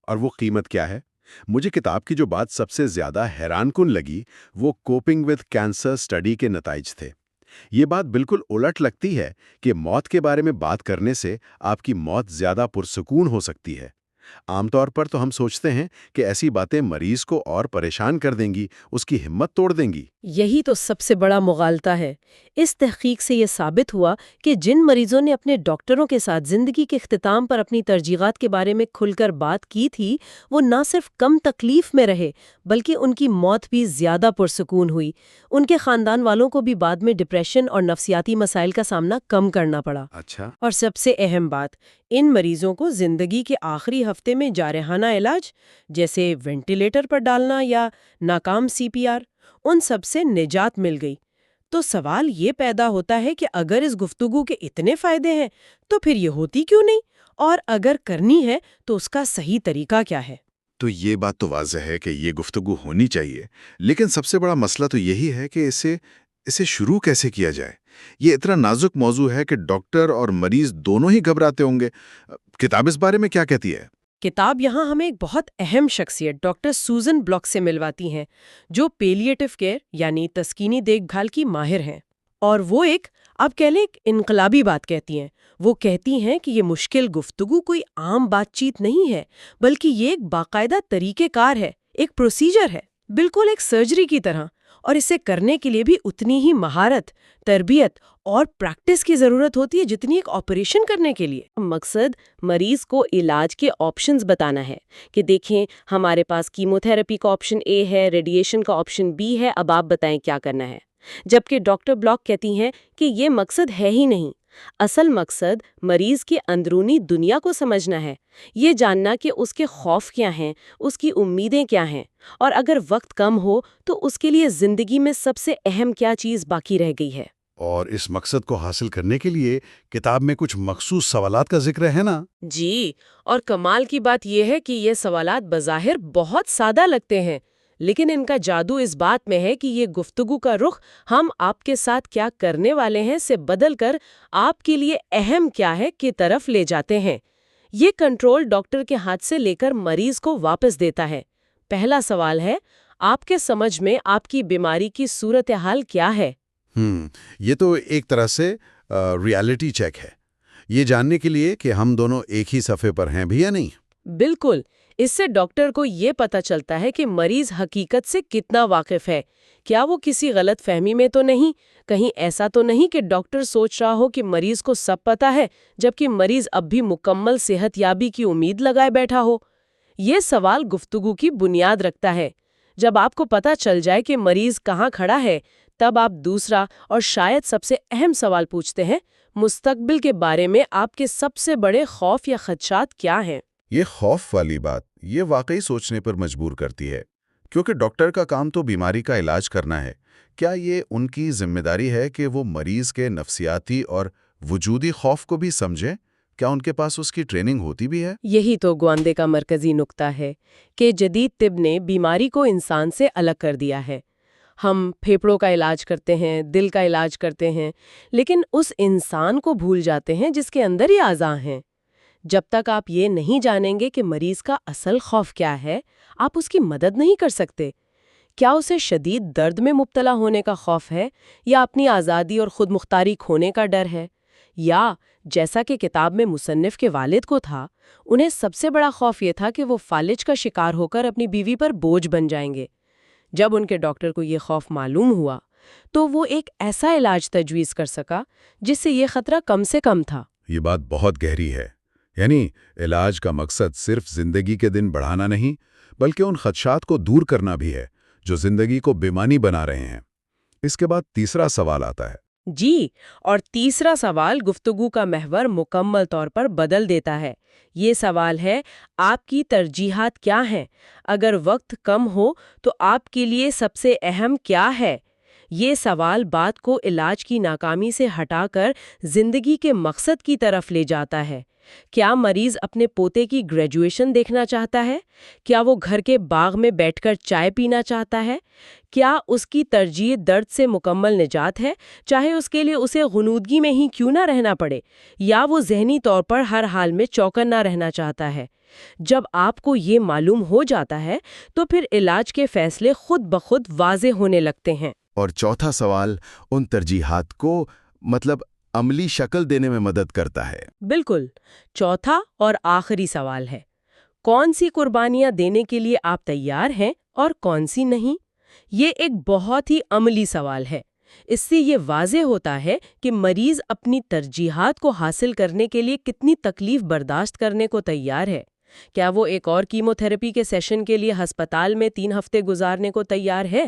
اور وہ قیمت کیا ہے؟ مجھے کتاب کی جو بات سب سے زیادہ حیران کن لگی، وہ کوپنگ وتھ کینسر اسٹڈی کے نتائج تھے۔ یہ بات بالکل الٹ لگتی ہے کہ موت کے بارے میں بات کرنے سے آپ کی موت زیادہ پرسکون ہو سکتی ہے۔ عام طور پر تو ہم سوچتے ہیں کہ ایسی باتیں مریض کو اور پریشان کر دیں گی، اس کی ہمت توڑ دیں گی۔ یہی تو سب سے بڑا مغالطہ ہے۔ اس تحقیق سے یہ ثابت ہوا کہ جن مریضوں نے اپنے ڈاکٹروں کے ساتھ زندگی کے اختتام پر اپنی ترجیحات کے بارے میں کھل کر بات کی تھی، وہ نہ صرف کم تکلیف میں رہے، بلکہ ان کی موت بھی زیادہ پرسکون ہوئی۔ ان کے خاندان والوں کو بھی بعد میں ڈپریشن اور نفسیاتی مسائل کا سامنا کم کرنا پڑا۔ اچھا۔ اور سب سے اہم بات، ان مریضوں کو زندگی کے آخری ہفتے میں جارحانہ علاج جیسے وینٹیلیٹر پر ڈالنا یا ناکام CPR، ان سب سے نجات مل گئی۔ تو سوال یہ پیدا ہوتا ہے کہ اگر اس گفتگو کے اتنے فائدے ہیں تو پھر یہ ہوتی کیوں نہیں؟ اور اگر کرنی ہے تو اس کا صحیح طریقہ کیا ہے؟ تو یہ بات تو واضح ہے کہ یہ گفتگو ہونی چاہیے، لیکن سب سے بڑا مسئلہ تو یہی ہے کہ اسے شروع کیسے کیا جائے۔ یہ اتنا نازک موضوع ہے کہ ڈاکٹر اور مریض دونوں ہی گھبراتے ہوں گے۔ کتاب اس بارے میں کیا کہتی ہے؟ کتاب یہاں ہمیں ایک بہت اہم شخصیت ڈاکٹر سوزن بلاک سے ملواتی ہیں، جو پیلیٹیو کیئر یعنی تسکینی دیکھ بھال کی ماہر ہیں۔ اور وہ آپ کہہ لیں ایک انقلابی بات کہتی ہیں۔ وہ کہتی ہیں کہ یہ مشکل گفتگو کوئی عام بات چیت نہیں ہے، بلکہ یہ ایک باقاعدہ طریقہ کار ہے، ایک پروسیجر ہے، بالکل ایک سرجری کی طرح۔ اور اسے کرنے کے لیے بھی اتنی ہی مہارت، تربیت اور پریکٹس کی ضرورت ہوتی ہے جتنی ایک آپریشن کرنے کے لیے۔ مقصد مریض کو علاج کے آپشنز بتانا ہے کہ دیکھیں ہمارے پاس کیمو تھراپی کا آپشن اے ہے، ریڈیشن کا آپشن بی ہے، اب آپ بتائیں کیا کرنا ہے۔ جبکہ ڈاکٹر بلاک کہتی ہیں کہ یہ مقصد ہے ہی نہیں، اصل مقصد مریض کی اندرونی دنیا کو سمجھنا ہے، یہ جاننا کہ اس کے خوف کیا ہیں، اس کی امیدیں کیا ہیں، اور اگر وقت کم ہو تو اس کے لیے زندگی میں سب سے اہم کیا چیز باقی رہ گئی ہے۔ اور اس مقصد کو حاصل کرنے کے لیے کتاب میں کچھ مخصوص سوالات کا ذکر ہے نا؟ جی، اور کمال کی بات یہ ہے کہ یہ سوالات بظاہر بہت سادہ لگتے ہیں، لیکن ان کا جادو اس بات میں ہے کہ یہ گفتگو کا رخ ہم آپ کے ساتھ کیا کرنے والے ہیں سے بدل کر آپ کے لیے اہم کیا ہے کی طرف لے جاتے ہیں۔ یہ کنٹرول ڈاکٹر کے ہاتھ سے لے کر مریض کو واپس دیتا ہے۔ پہلا سوال ہے، آپ کے سمجھ میں آپ کی بیماری کی صورتحال کیا ہے؟ یہ تو ایک طرح سے ریالٹی چیک ہے، یہ جاننے کے لیے کہ ہم دونوں ایک ہی صفحے پر ہیں بھی یا نہیں۔ بالکل، اس سے ڈاکٹر کو یہ پتہ چلتا ہے کہ مریض حقیقت سے کتنا واقف ہے، کیا وہ کسی غلط فہمی میں تو نہیں، کہیں ایسا تو نہیں کہ ڈاکٹر سوچ رہا ہو کہ مریض کو سب پتہ ہے جبکہ مریض اب بھی مکمل صحت یابی کی امید لگائے بیٹھا ہو۔ یہ سوال گفتگو کی بنیاد رکھتا ہے۔ جب آپ کو پتہ چل جائے کہ مریض کہاں کھڑا ہے، تب آپ دوسرا اور شاید سب سے اہم سوال پوچھتے ہیں، مستقبل کے بارے میں آپ کے سب سے بڑے خوف یا خدشات کیا ہیں؟ یہ خوف والی بات یہ واقعی سوچنے پر مجبور کرتی ہے، کیونکہ ڈاکٹر کا کام تو بیماری کا علاج کرنا ہے۔ کیا یہ ان کی ذمہ داری ہے کہ وہ مریض کے نفسیاتی اور وجودی خوف کو بھی سمجھیں؟ کیا ان کے پاس اس کی ٹریننگ ہوتی بھی ہے؟ یہی تو گواندے کا مرکزی نقطہ ہے کہ جدید طب نے بیماری کو انسان سے الگ کر دیا ہے۔ ہم پھیپھڑوں کا علاج کرتے ہیں، دل کا علاج کرتے ہیں، لیکن اس انسان کو بھول جاتے ہیں جس کے اندر یہ اعضاء ہیں۔ جب تک آپ یہ نہیں جانیں گے کہ مریض کا اصل خوف کیا ہے، آپ اس کی مدد نہیں کر سکتے۔ کیا اسے شدید درد میں مبتلا ہونے کا خوف ہے، یا اپنی آزادی اور خود مختاری کھونے کا ڈر ہے، یا جیسا کہ کتاب میں مصنف کے والد کو تھا، انہیں سب سے بڑا خوف یہ تھا کہ وہ فالج کا شکار ہو کر اپنی بیوی پر بوجھ بن جائیں گے۔ جب ان کے ڈاکٹر کو یہ خوف معلوم ہوا تو وہ ایک ایسا علاج تجویز کر سکا جس سے یہ خطرہ کم سے کم تھا۔ یہ بات بہت گہری ہے، یعنی علاج کا مقصد صرف زندگی کے دن بڑھانا نہیں بلکہ ان خدشات کو دور کرنا بھی ہے جو زندگی کو بےمعنی بنا رہے ہیں۔ اس کے بعد تیسرا سوال آتا ہے۔ جی، اور تیسرا سوال گفتگو کا محور مکمل طور پر بدل دیتا ہے۔ یہ سوال ہے، آپ کی ترجیحات کیا ہیں؟ اگر وقت کم ہو تو آپ کے لیے سب سے اہم کیا ہے؟ یہ سوال بات کو علاج کی ناکامی سے ہٹا کر زندگی کے مقصد کی طرف لے جاتا ہے۔ کیا مریض اپنے پوتے کی گریجویشن دیکھنا چاہتا ہے؟ کیا وہ گھر کے باغ میں بیٹھ کر چائے پینا چاہتا ہے؟ کیا اس کی ترجیح درد سے مکمل نجات ہے، چاہے اس کے لیے اسے غنودگی میں ہی کیوں نہ رہنا پڑے، یا وہ ذہنی طور پر ہر حال میں چوکنا رہنا چاہتا ہے؟ جب آپ کو یہ معلوم ہو جاتا ہے تو پھر علاج کے فیصلے خود بخود واضح ہونے لگتے ہیں۔ اور چوتھا سوال ان ترجیحات کو عملی شکل دینے میں مدد کرتا ہے۔ بالکل، چوتھا اور آخری سوال ہے، کون سی قربانیاں دینے کے لیے آپ تیار ہیں اور کون سی نہیں؟ یہ ایک بہت ہی عملی سوال ہے۔ اس سے یہ واضح ہوتا ہے کہ مریض اپنی ترجیحات کو حاصل کرنے کے لیے کتنی تکلیف برداشت کرنے کو تیار ہے۔ کیا وہ ایک اور کیمو تھراپی کے سیشن کے لیے ہسپتال میں 3 ہفتے گزارنے کو تیار ہے،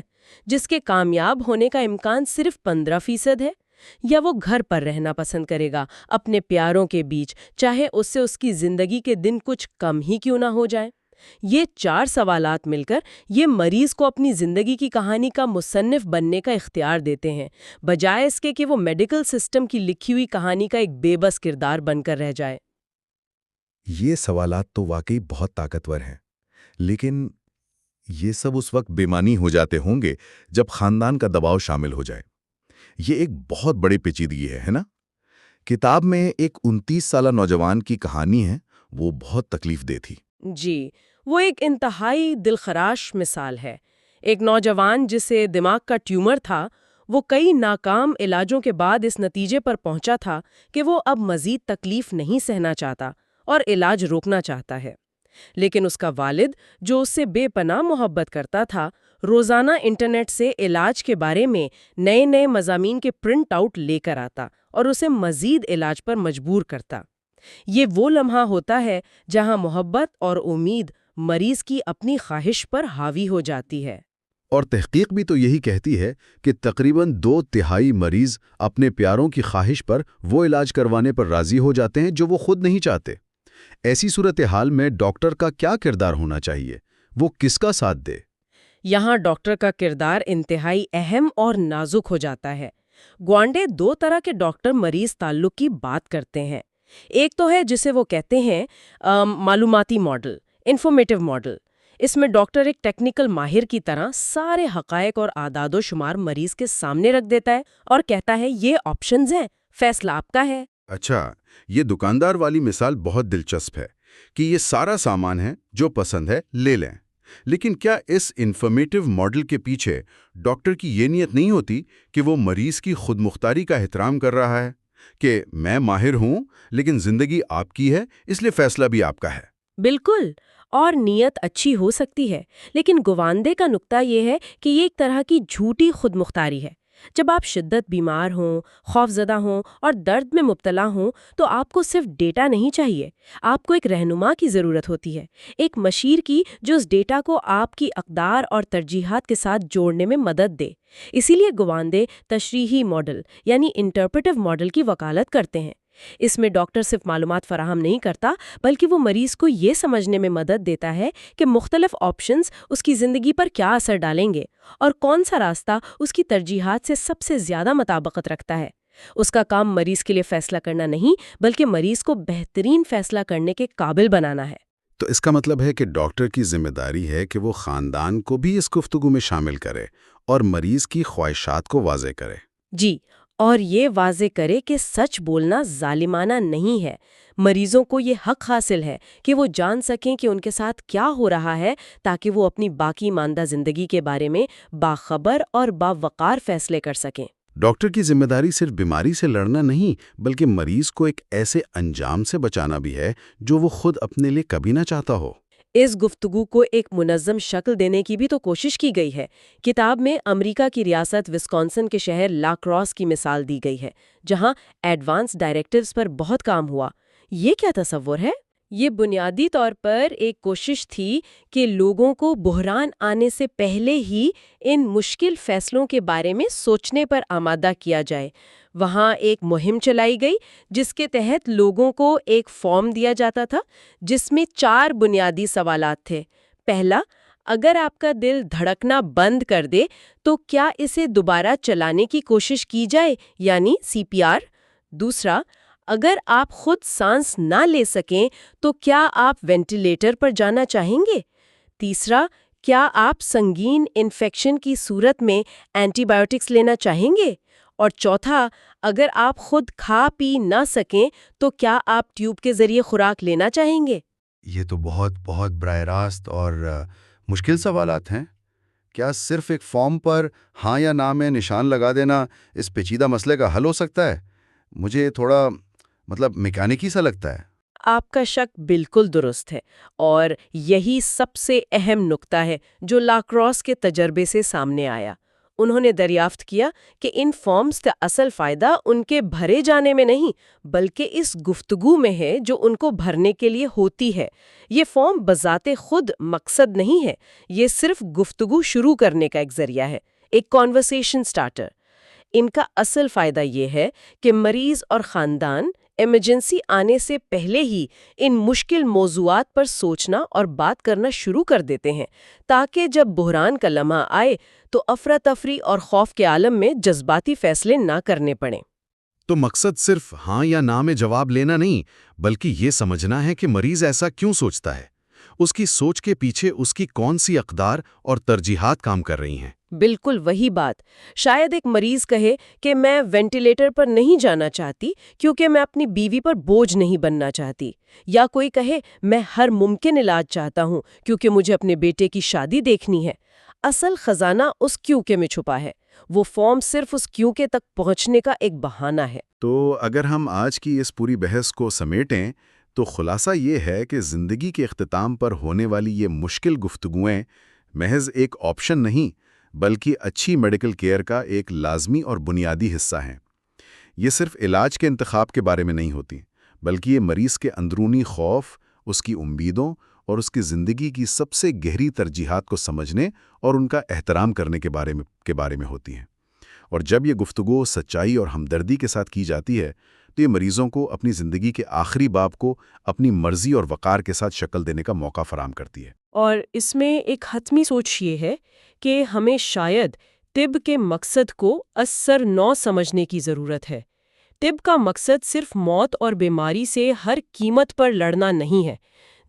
جس کے کامیاب ہونے کا امکان صرف 15% ہے؟ یا وہ گھر پر رہنا پسند کرے گا اپنے پیاروں کے بیچ، چاہے اس سے اس کی زندگی کے دن کچھ کم ہی کیوں نہ ہو جائیں؟ یہ 4 سوالات مل کر یہ مریض کو اپنی زندگی کی کہانی کا مصنف بننے کا اختیار دیتے ہیں، بجائے اس کے کہ وہ میڈیکل سسٹم کی لکھی ہوئی کہانی کا ایک بے بس کردار بن کر رہ جائے۔ یہ سوالات تو واقعی بہت طاقتور ہیں، لیکن یہ سب اس وقت بےمعنی ہو جاتے ہوں گے جب خاندان کا دباؤ شامل ہو جائے۔ یہ ایک بہت بڑی پیچیدگی ہے نا؟ کتاب میں ایک 29 سالہ نوجوان کی کہانی ہے، وہ بہت تکلیف دہ تھی۔ جی، وہ ایک انتہائی دلخراش مثال ہے۔ ایک نوجوان جسے دماغ کا ٹیومر تھا، وہ کئی ناکام علاجوں کے بعد اس نتیجے پر پہنچا تھا کہ وہ اب مزید تکلیف نہیں سہنا چاہتا اور علاج روکنا چاہتا ہے۔ لیکن اس کا والد، جو اس سے بے پناہ محبت کرتا تھا، روزانہ انٹرنیٹ سے علاج کے بارے میں نئے نئے مضامین کے پرنٹ آؤٹ لے کر آتا اور اسے مزید علاج پر مجبور کرتا۔ یہ وہ لمحہ ہوتا ہے جہاں محبت اور امید مریض کی اپنی خواہش پر حاوی ہو جاتی ہے۔ اور تحقیق بھی تو یہی کہتی ہے کہ تقریباً 2/3 مریض اپنے پیاروں کی خواہش پر وہ علاج کروانے پر راضی ہو جاتے ہیں جو وہ خود نہیں چاہتے۔ ایسی صورتحال میں ڈاکٹر کا کیا کردار ہونا چاہیے؟ وہ کس کا ساتھ دے؟ یہاں ڈاکٹر کا کردار انتہائی اہم اور نازک ہو جاتا ہے۔ گوانڈے 2 طرح کے ڈاکٹر مریض تعلق کی بات کرتے ہیں۔ ایک تو ہے جسے وہ کہتے ہیں معلوماتی ماڈل، انفارمیٹو ماڈل۔ اس میں ڈاکٹر ایک ٹیکنیکل ماہر کی طرح سارے حقائق اور اعداد و شمار مریض کے سامنے رکھ دیتا ہے اور کہتا ہے یہ آپشنز ہیں، فیصلہ آپ کا ہے۔ اچھا، یہ دکاندار والی مثال بہت دلچسپ ہے کہ یہ سارا سامان ہے، جو پسند ہے لے لیں۔ لیکن کیا اس انفارمیٹو ماڈل کے پیچھے ڈاکٹر کی یہ نیت نہیں ہوتی کہ وہ مریض کی خود مختاری کا احترام کر رہا ہے کہ میں ماہر ہوں لیکن زندگی آپ کی ہے، اس لیے فیصلہ بھی آپ کا ہے؟ بالکل، اور نیت اچھی ہو سکتی ہے، لیکن گواندے کا نقطہ یہ ہے کہ یہ ایک طرح کی جھوٹی خود مختاری ہے۔ جب آپ شدت بیمار ہوں، خوف زدہ ہوں اور درد میں مبتلا ہوں تو آپ کو صرف ڈیٹا نہیں چاہیے، آپ کو ایک رہنما کی ضرورت ہوتی ہے، ایک مشیر کی جو اس ڈیٹا کو آپ کی اقدار اور ترجیحات کے ساتھ جوڑنے میں مدد دے۔ اسی لیے گواندے تشریحی ماڈل یعنی انٹرپریٹیو ماڈل کی وکالت کرتے ہیں۔ اس میں ڈاکٹر صرف معلومات فراہم نہیں کرتا بلکہ وہ مریض کو یہ سمجھنے میں مدد دیتا ہے کہ مختلف آپشنز اس کی زندگی پر کیا اثر ڈالیں گے اور کون سا راستہ اس کی ترجیحات سے سب سے زیادہ مطابقت رکھتا ہے۔ اس کا کام مریض کے لیے فیصلہ کرنا نہیں بلکہ مریض کو بہترین فیصلہ کرنے کے قابل بنانا ہے۔ تو اس کا مطلب ہے کہ ڈاکٹر کی ذمہ داری ہے کہ وہ خاندان کو بھی اس گفتگو میں شامل کرے اور مریض کی خواہشات کو واضح کرے۔ جی، اور یہ واضح کرے کہ سچ بولنا ظالمانہ نہیں ہے۔ مریضوں کو یہ حق حاصل ہے کہ وہ جان سکیں کہ ان کے ساتھ کیا ہو رہا ہے تاکہ وہ اپنی باقی ماندہ زندگی کے بارے میں باخبر اور باوقار فیصلے کر سکیں۔ ڈاکٹر کی ذمہ داری صرف بیماری سے لڑنا نہیں بلکہ مریض کو ایک ایسے انجام سے بچانا بھی ہے جو وہ خود اپنے لیے کبھی نہ چاہتا ہو۔ اس گفتگو کو ایک منظم شکل دینے کی بھی تو کوشش کی گئی ہے۔ کتاب میں امریکہ کی ریاست وسکونسن کے شہر لا کراس کی مثال دی گئی ہے، جہاں ایڈوانس ڈائریکٹیوز پر بہت کام ہوا۔ یہ کیا تصور ہے؟ یہ بنیادی طور پر ایک کوشش تھی کہ لوگوں کو بحران آنے سے پہلے ہی ان مشکل فیصلوں کے بارے میں سوچنے پر آمادہ کیا جائے۔ وہاں ایک مہم چلائی گئی جس کے تحت لوگوں کو ایک فارم دیا جاتا تھا جس میں 4 بنیادی سوالات تھے۔ پہلا، اگر آپ کا دل دھڑکنا بند کر دے تو کیا اسے دوبارہ چلانے کی کوشش کی جائے یعنی CPR؟ دوسرا، اگر آپ خود سانس نہ لے سکیں تو کیا آپ وینٹیلیٹر پر جانا چاہیں گے؟ تیسرا، کیا آپ سنگین انفیکشن کی صورت میں اینٹی بائیوٹکس لینا چاہیں گے؟ اور چوتھا، اگر آپ خود کھا پی نہ سکیں تو کیا آپ ٹیوب کے ذریعے خوراک لینا چاہیں گے؟ یہ تو بہت براہ راست اور مشکل سوالات ہیں۔ کیا صرف ایک فارم پر ہاں یا نہ میں نشان لگا دینا اس پیچیدہ مسئلے کا حل ہو سکتا ہے؟ مجھے تھوڑا میکینکی سا لگتا ہے۔ آپ کا شک بالکل درست ہے، اور یہی سب سے اہم نقطہ ہے جو لا کراس کے تجربے سے سامنے آیا۔ انہوں نے دریافت کیا کہ ان فارمز کا اصل فائدہ ان کے بھرے جانے میں نہیں بلکہ اس گفتگو میں ہے جو ان کو بھرنے کے لیے ہوتی ہے۔ یہ فارم بذات خود مقصد نہیں ہے، یہ صرف گفتگو شروع کرنے کا ایک ذریعہ ہے، ایک کانورسیشن سٹارٹر۔ ان کا اصل فائدہ یہ ہے کہ مریض اور خاندان ایمرجنسی آنے سے پہلے ہی ان مشکل موضوعات پر سوچنا اور بات کرنا شروع کر دیتے ہیں تاکہ جب بحران کا لمحہ آئے تو افراتفری اور خوف کے عالم میں جذباتی فیصلے نہ کرنے پڑیں۔ تو مقصد صرف ہاں یا نہ میں جواب لینا نہیں بلکہ یہ سمجھنا ہے کہ مریض ایسا کیوں سوچتا ہے، اس کی سوچ کے پیچھے اس کی کون سی اقدار اور ترجیحات کام کر رہی ہیں۔ بالکل وہی بات۔ شاید ایک مریض کہے کہ میں وینٹیلیٹر پر نہیں جانا چاہتی کیونکہ میں اپنی بیوی پر بوجھ نہیں بننا چاہتی، یا کوئی کہے میں ہر ممکن علاج چاہتا ہوں کیونکہ مجھے اپنے بیٹے کی شادی دیکھنی ہے۔ اصل خزانہ اس کیوں کے میں چھپا ہے، وہ فارم صرف اس کیوں کے تک پہنچنے کا ایک بہانہ ہے۔ تو اگر ہم آج کی اس پوری بحث کو سمیٹیں تو خلاصہ یہ ہے کہ زندگی کے اختتام پر ہونے والی یہ مشکل گفتگویں محض ایک آپشن نہیں بلکہ اچھی میڈیکل کیئر کا ایک لازمی اور بنیادی حصہ ہیں۔ یہ صرف علاج کے انتخاب کے بارے میں نہیں ہوتی، بلکہ یہ مریض کے اندرونی خوف، اس کی امیدوں اور اس کی زندگی کی سب سے گہری ترجیحات کو سمجھنے اور ان کا احترام کرنے کے بارے میں ہوتی ہیں۔ اور جب یہ گفتگو سچائی اور ہمدردی کے ساتھ کی جاتی ہے تو یہ مریضوں کو اپنی زندگی کے آخری باب کو اپنی مرضی اور وقار کے ساتھ شکل دینے کا موقع فراہم کرتی ہے۔ اور اس میں ایک حتمی سوچ یہ ہے کہ ہمیں شاید طب کے مقصد کو اثر نو سمجھنے کی ضرورت ہے۔ طب کا مقصد صرف موت اور بیماری سے ہر قیمت پر لڑنا نہیں ہے۔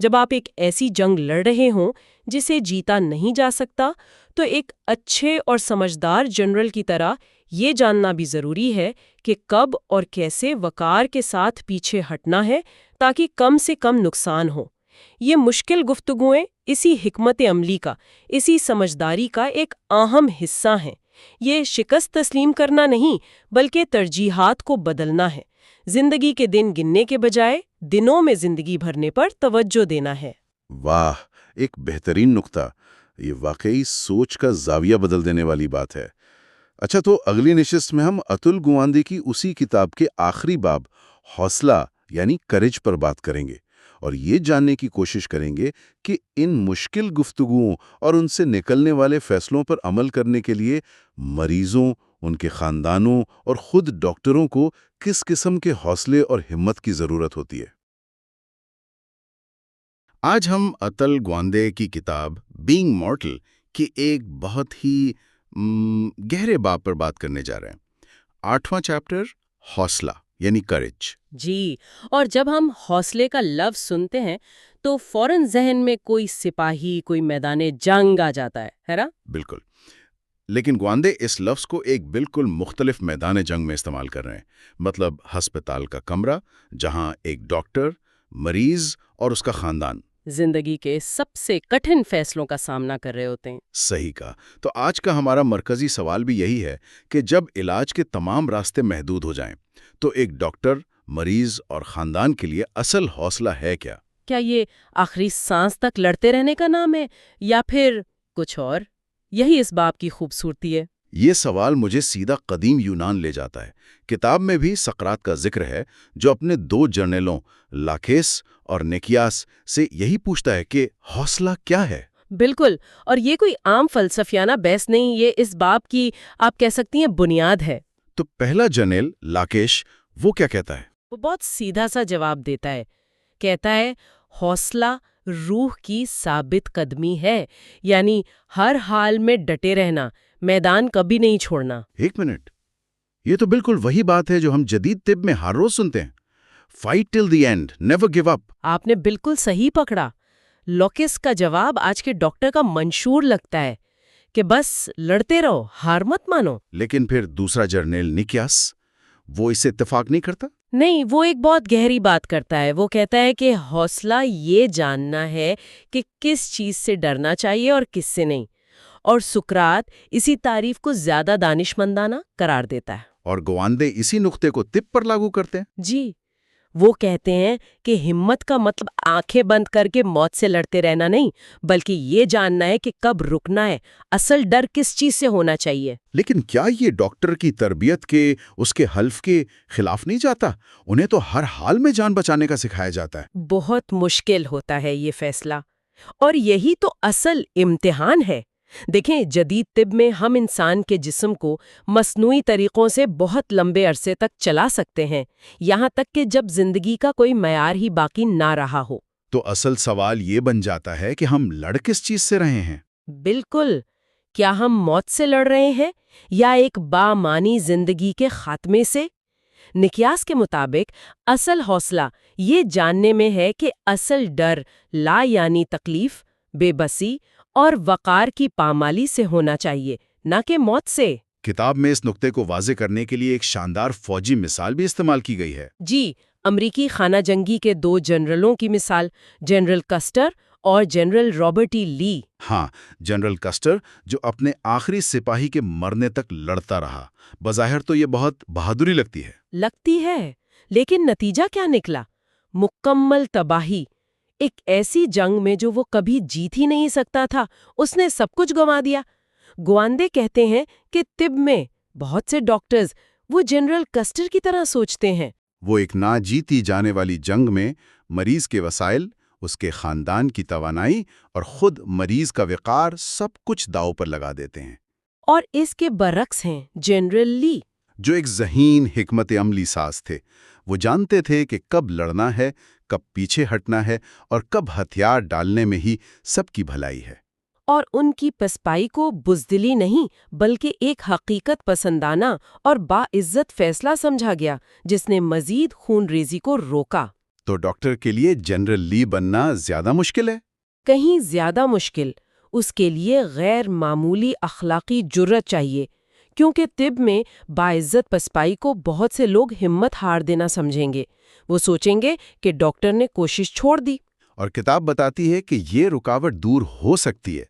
جب آپ ایک ایسی جنگ لڑ رہے ہوں جسے جیتا نہیں جا سکتا، تو ایک اچھے اور سمجھدار جنرل کی طرح یہ جاننا بھی ضروری ہے کہ کب اور کیسے وقار کے ساتھ پیچھے ہٹنا ہے تاکہ کم سے کم نقصان ہو۔ یہ مشکل گفتگویں اسی حکمت عملی کا، اسی سمجھداری کا ایک اہم حصہ ہیں۔ یہ شکست تسلیم کرنا نہیں بلکہ ترجیحات کو بدلنا ہے، زندگی کے دن گننے کے بجائے دنوں میں زندگی بھرنے پر توجہ دینا ہے۔ واہ، ایک بہترین نقطہ، یہ واقعی سوچ کا زاویہ بدل دینے والی بات ہے۔ اچھا، تو اگلی نشست میں ہم اتل گوانڈے کی اسی کتاب کے آخری باب حوصلہ یعنی کریج پر بات کریں گے، اور یہ جاننے کی کوشش کریں گے کہ ان مشکل گفتگوؤں اور ان سے نکلنے والے فیصلوں پر عمل کرنے کے لیے مریضوں، ان کے خاندانوں اور خود ڈاکٹروں کو کس قسم کے حوصلے اور ہمت کی ضرورت ہوتی ہے۔ آج ہم اتل گوانڈے کی کتاب بینگ مارٹل کی ایک بہت ہی گہرے باب پر بات کرنے جا رہے ہیں۔ 8واں چیپٹر، حوصلہ یعنی کریج۔ جی، اور جب ہم حوصلے کا لفظ سنتے ہیں تو فوراً ذہن میں کوئی سپاہی، کوئی میدان جنگ آ جاتا ہے نا؟ بالکل، لیکن گوانڈے اس لفظ کو ایک بالکل مختلف میدان جنگ میں استعمال کر رہے ہیں۔ مطلب ہسپتال کا کمرہ جہاں ایک ڈاکٹر، مریض اور اس کا خاندان زندگی کے سب سے کٹھن فیصلوں کا سامنا کر رہے ہوتے ہیں۔ صحیح کہا۔ تو آج کا ہمارا مرکزی سوال بھی یہی ہے کہ جب علاج کے تمام راستے محدود ہو جائیں تو ایک ڈاکٹر، مریض اور خاندان کے لیے اصل حوصلہ ہے کیا؟ کیا یہ آخری سانس تک لڑتے رہنے کا نام ہے یا پھر کچھ اور؟ یہی اس باب کی خوبصورتی ہے۔ یہ سوال مجھے سیدھا قدیم یونان لے جاتا ہے۔ کتاب میں بھی سقراط کا ذکر ہے جو اپنے 2 جرنیلوں لاکیس اور نیکیاس سے یہی پوچھتا ہے کہ حوصلہ کیا ہے؟ بالکل، اور یہ کوئی عام فلسفیانہ بحث نہیں، یہ اس باب کی آپ کہہ سکتی ہیں بنیاد ہے۔ تو پہلا جرنیل لاکیش وہ کیا کہتا ہے؟ وہ بہت سیدھا سا جواب دیتا ہے، کہتا ہے حوصلہ روح کی ثابت قدمی ہے، یعنی ہر حال میں ڈٹے رہنا، میدان کبھی نہیں چھوڑنا۔ ایک منٹ، یہ تو بالکل وہی بات ہے جو ہم جدید طب میں ہر روز سنتے ہیں، fight till the end, never give up. آپ نے بالکل صحیح پکڑا۔ لوکس کا جواب آج کے ڈاکٹر کا منشور لگتا ہے کہ بس لڑتے رہو، ہار مت مانو۔ لیکن پھر دوسرا جرنیل نیکیاس، وہ اس سے اتفاق نہیں کرتا؟ نہیں، وہ ایک بہت گہری بات کرتا ہے۔ وہ کہتا ہے کہ حوصلہ یہ جاننا ہے کہ کس چیز سے ڈرنا چاہیے اور کس سے نہیں، اور سقراط اسی تعریف کو زیادہ دانشمندانہ قرار دیتا ہے۔ اور گوانڈے اسی نقطے کو طب پر لاگو کرتے ہیں۔ جی، وہ کہتے ہیں کہ ہمت کا مطلب آنکھیں بند کر کے موت سے لڑتے رہنا نہیں، بلکہ یہ جاننا ہے کہ کب رکنا ہے، اصل ڈر کس چیز سے ہونا چاہیے۔ لیکن کیا یہ ڈاکٹر کی تربیت کے، اس کے حلف کے خلاف نہیں جاتا؟ انہیں تو ہر حال میں جان بچانے کا سکھایا جاتا ہے۔ بہت مشکل ہوتا ہے یہ فیصلہ، اور یہی تو اصل امتحان ہے۔ دیکھیں، جدید طب میں ہم انسان کے جسم کو مصنوعی طریقوں سے بہت لمبے عرصے تک چلا سکتے ہیں، یہاں تک کہ جب زندگی کا کوئی معیار ہی باقی نہ رہا ہو۔ تو اصل سوال یہ بن جاتا ہے کہ ہم لڑ کس چیز سے رہے ہیں؟ بالکل، کیا ہم موت سے لڑ رہے ہیں یا ایک بامانی زندگی کے خاتمے سے؟ نیکیاس کے مطابق اصل حوصلہ یہ جاننے میں ہے کہ اصل ڈر لا یعنی تکلیف، بے بسی اور وقار کی پامالی سے ہونا چاہیے، نہ کہ موت سے۔ کتاب میں اس نقطے کو واضح کرنے کے لیے ایک شاندار فوجی مثال بھی استعمال کی گئی ہے۔ جی، امریکی خانہ جنگی کے 2 جنرلوں کی مثال، جنرل کسٹر اور جنرل رابرٹ ای لی۔ ہاں، جنرل کسٹر جو اپنے آخری سپاہی کے مرنے تک لڑتا رہا۔ بظاہر تو یہ بہت بہادری لگتی ہے، لیکن نتیجہ کیا نکلا؟ مکمل تباہی۔ ایک ایسی جنگ میں جو وہ کبھی جیت ہی نہیں سکتا تھا، اس نے سب کچھ گنوا دیا۔ گوانڈے کہتے ہیں کہ طب میں بہت سے ڈاکٹرز وہ جنرل کسٹر کی طرح سوچتے ہیں۔ وہ ایک نہ جیتی جانے والی جنگ میں مریض کے وسائل، اس کے خاندان کی توانائی اور خود مریض کا وقار سب کچھ داؤ پر لگا دیتے ہیں۔ اور اس کے برعکس ہیں جنرل لی، جو ایک ذہین حکمت عملی ساز تھے۔ وہ جانتے تھے کہ کب لڑنا ہے، کب پیچھے ہٹنا ہے اور کب ہتھیار ڈالنے میں ہی سب کی بھلائی ہے۔ اور ان کی پسپائی کو بزدلی نہیں بلکہ ایک حقیقت پسندانہ اور باعزت فیصلہ سمجھا گیا جس نے مزید خون ریزی کو روکا۔ تو ڈاکٹر کے لیے جنرل لی بننا زیادہ مشکل ہے؟ کہیں زیادہ مشکل۔ اس کے لیے غیر معمولی اخلاقی جرأت چاہیے، کیونکہ طب میں باعزت پسپائی کو بہت سے لوگ ہمت ہار دینا سمجھیں گے۔ وہ سوچیں گے کہ ڈاکٹر نے کوشش چھوڑ دی۔ اور کتاب بتاتی ہے کہ یہ رکاوٹ دور ہو سکتی ہے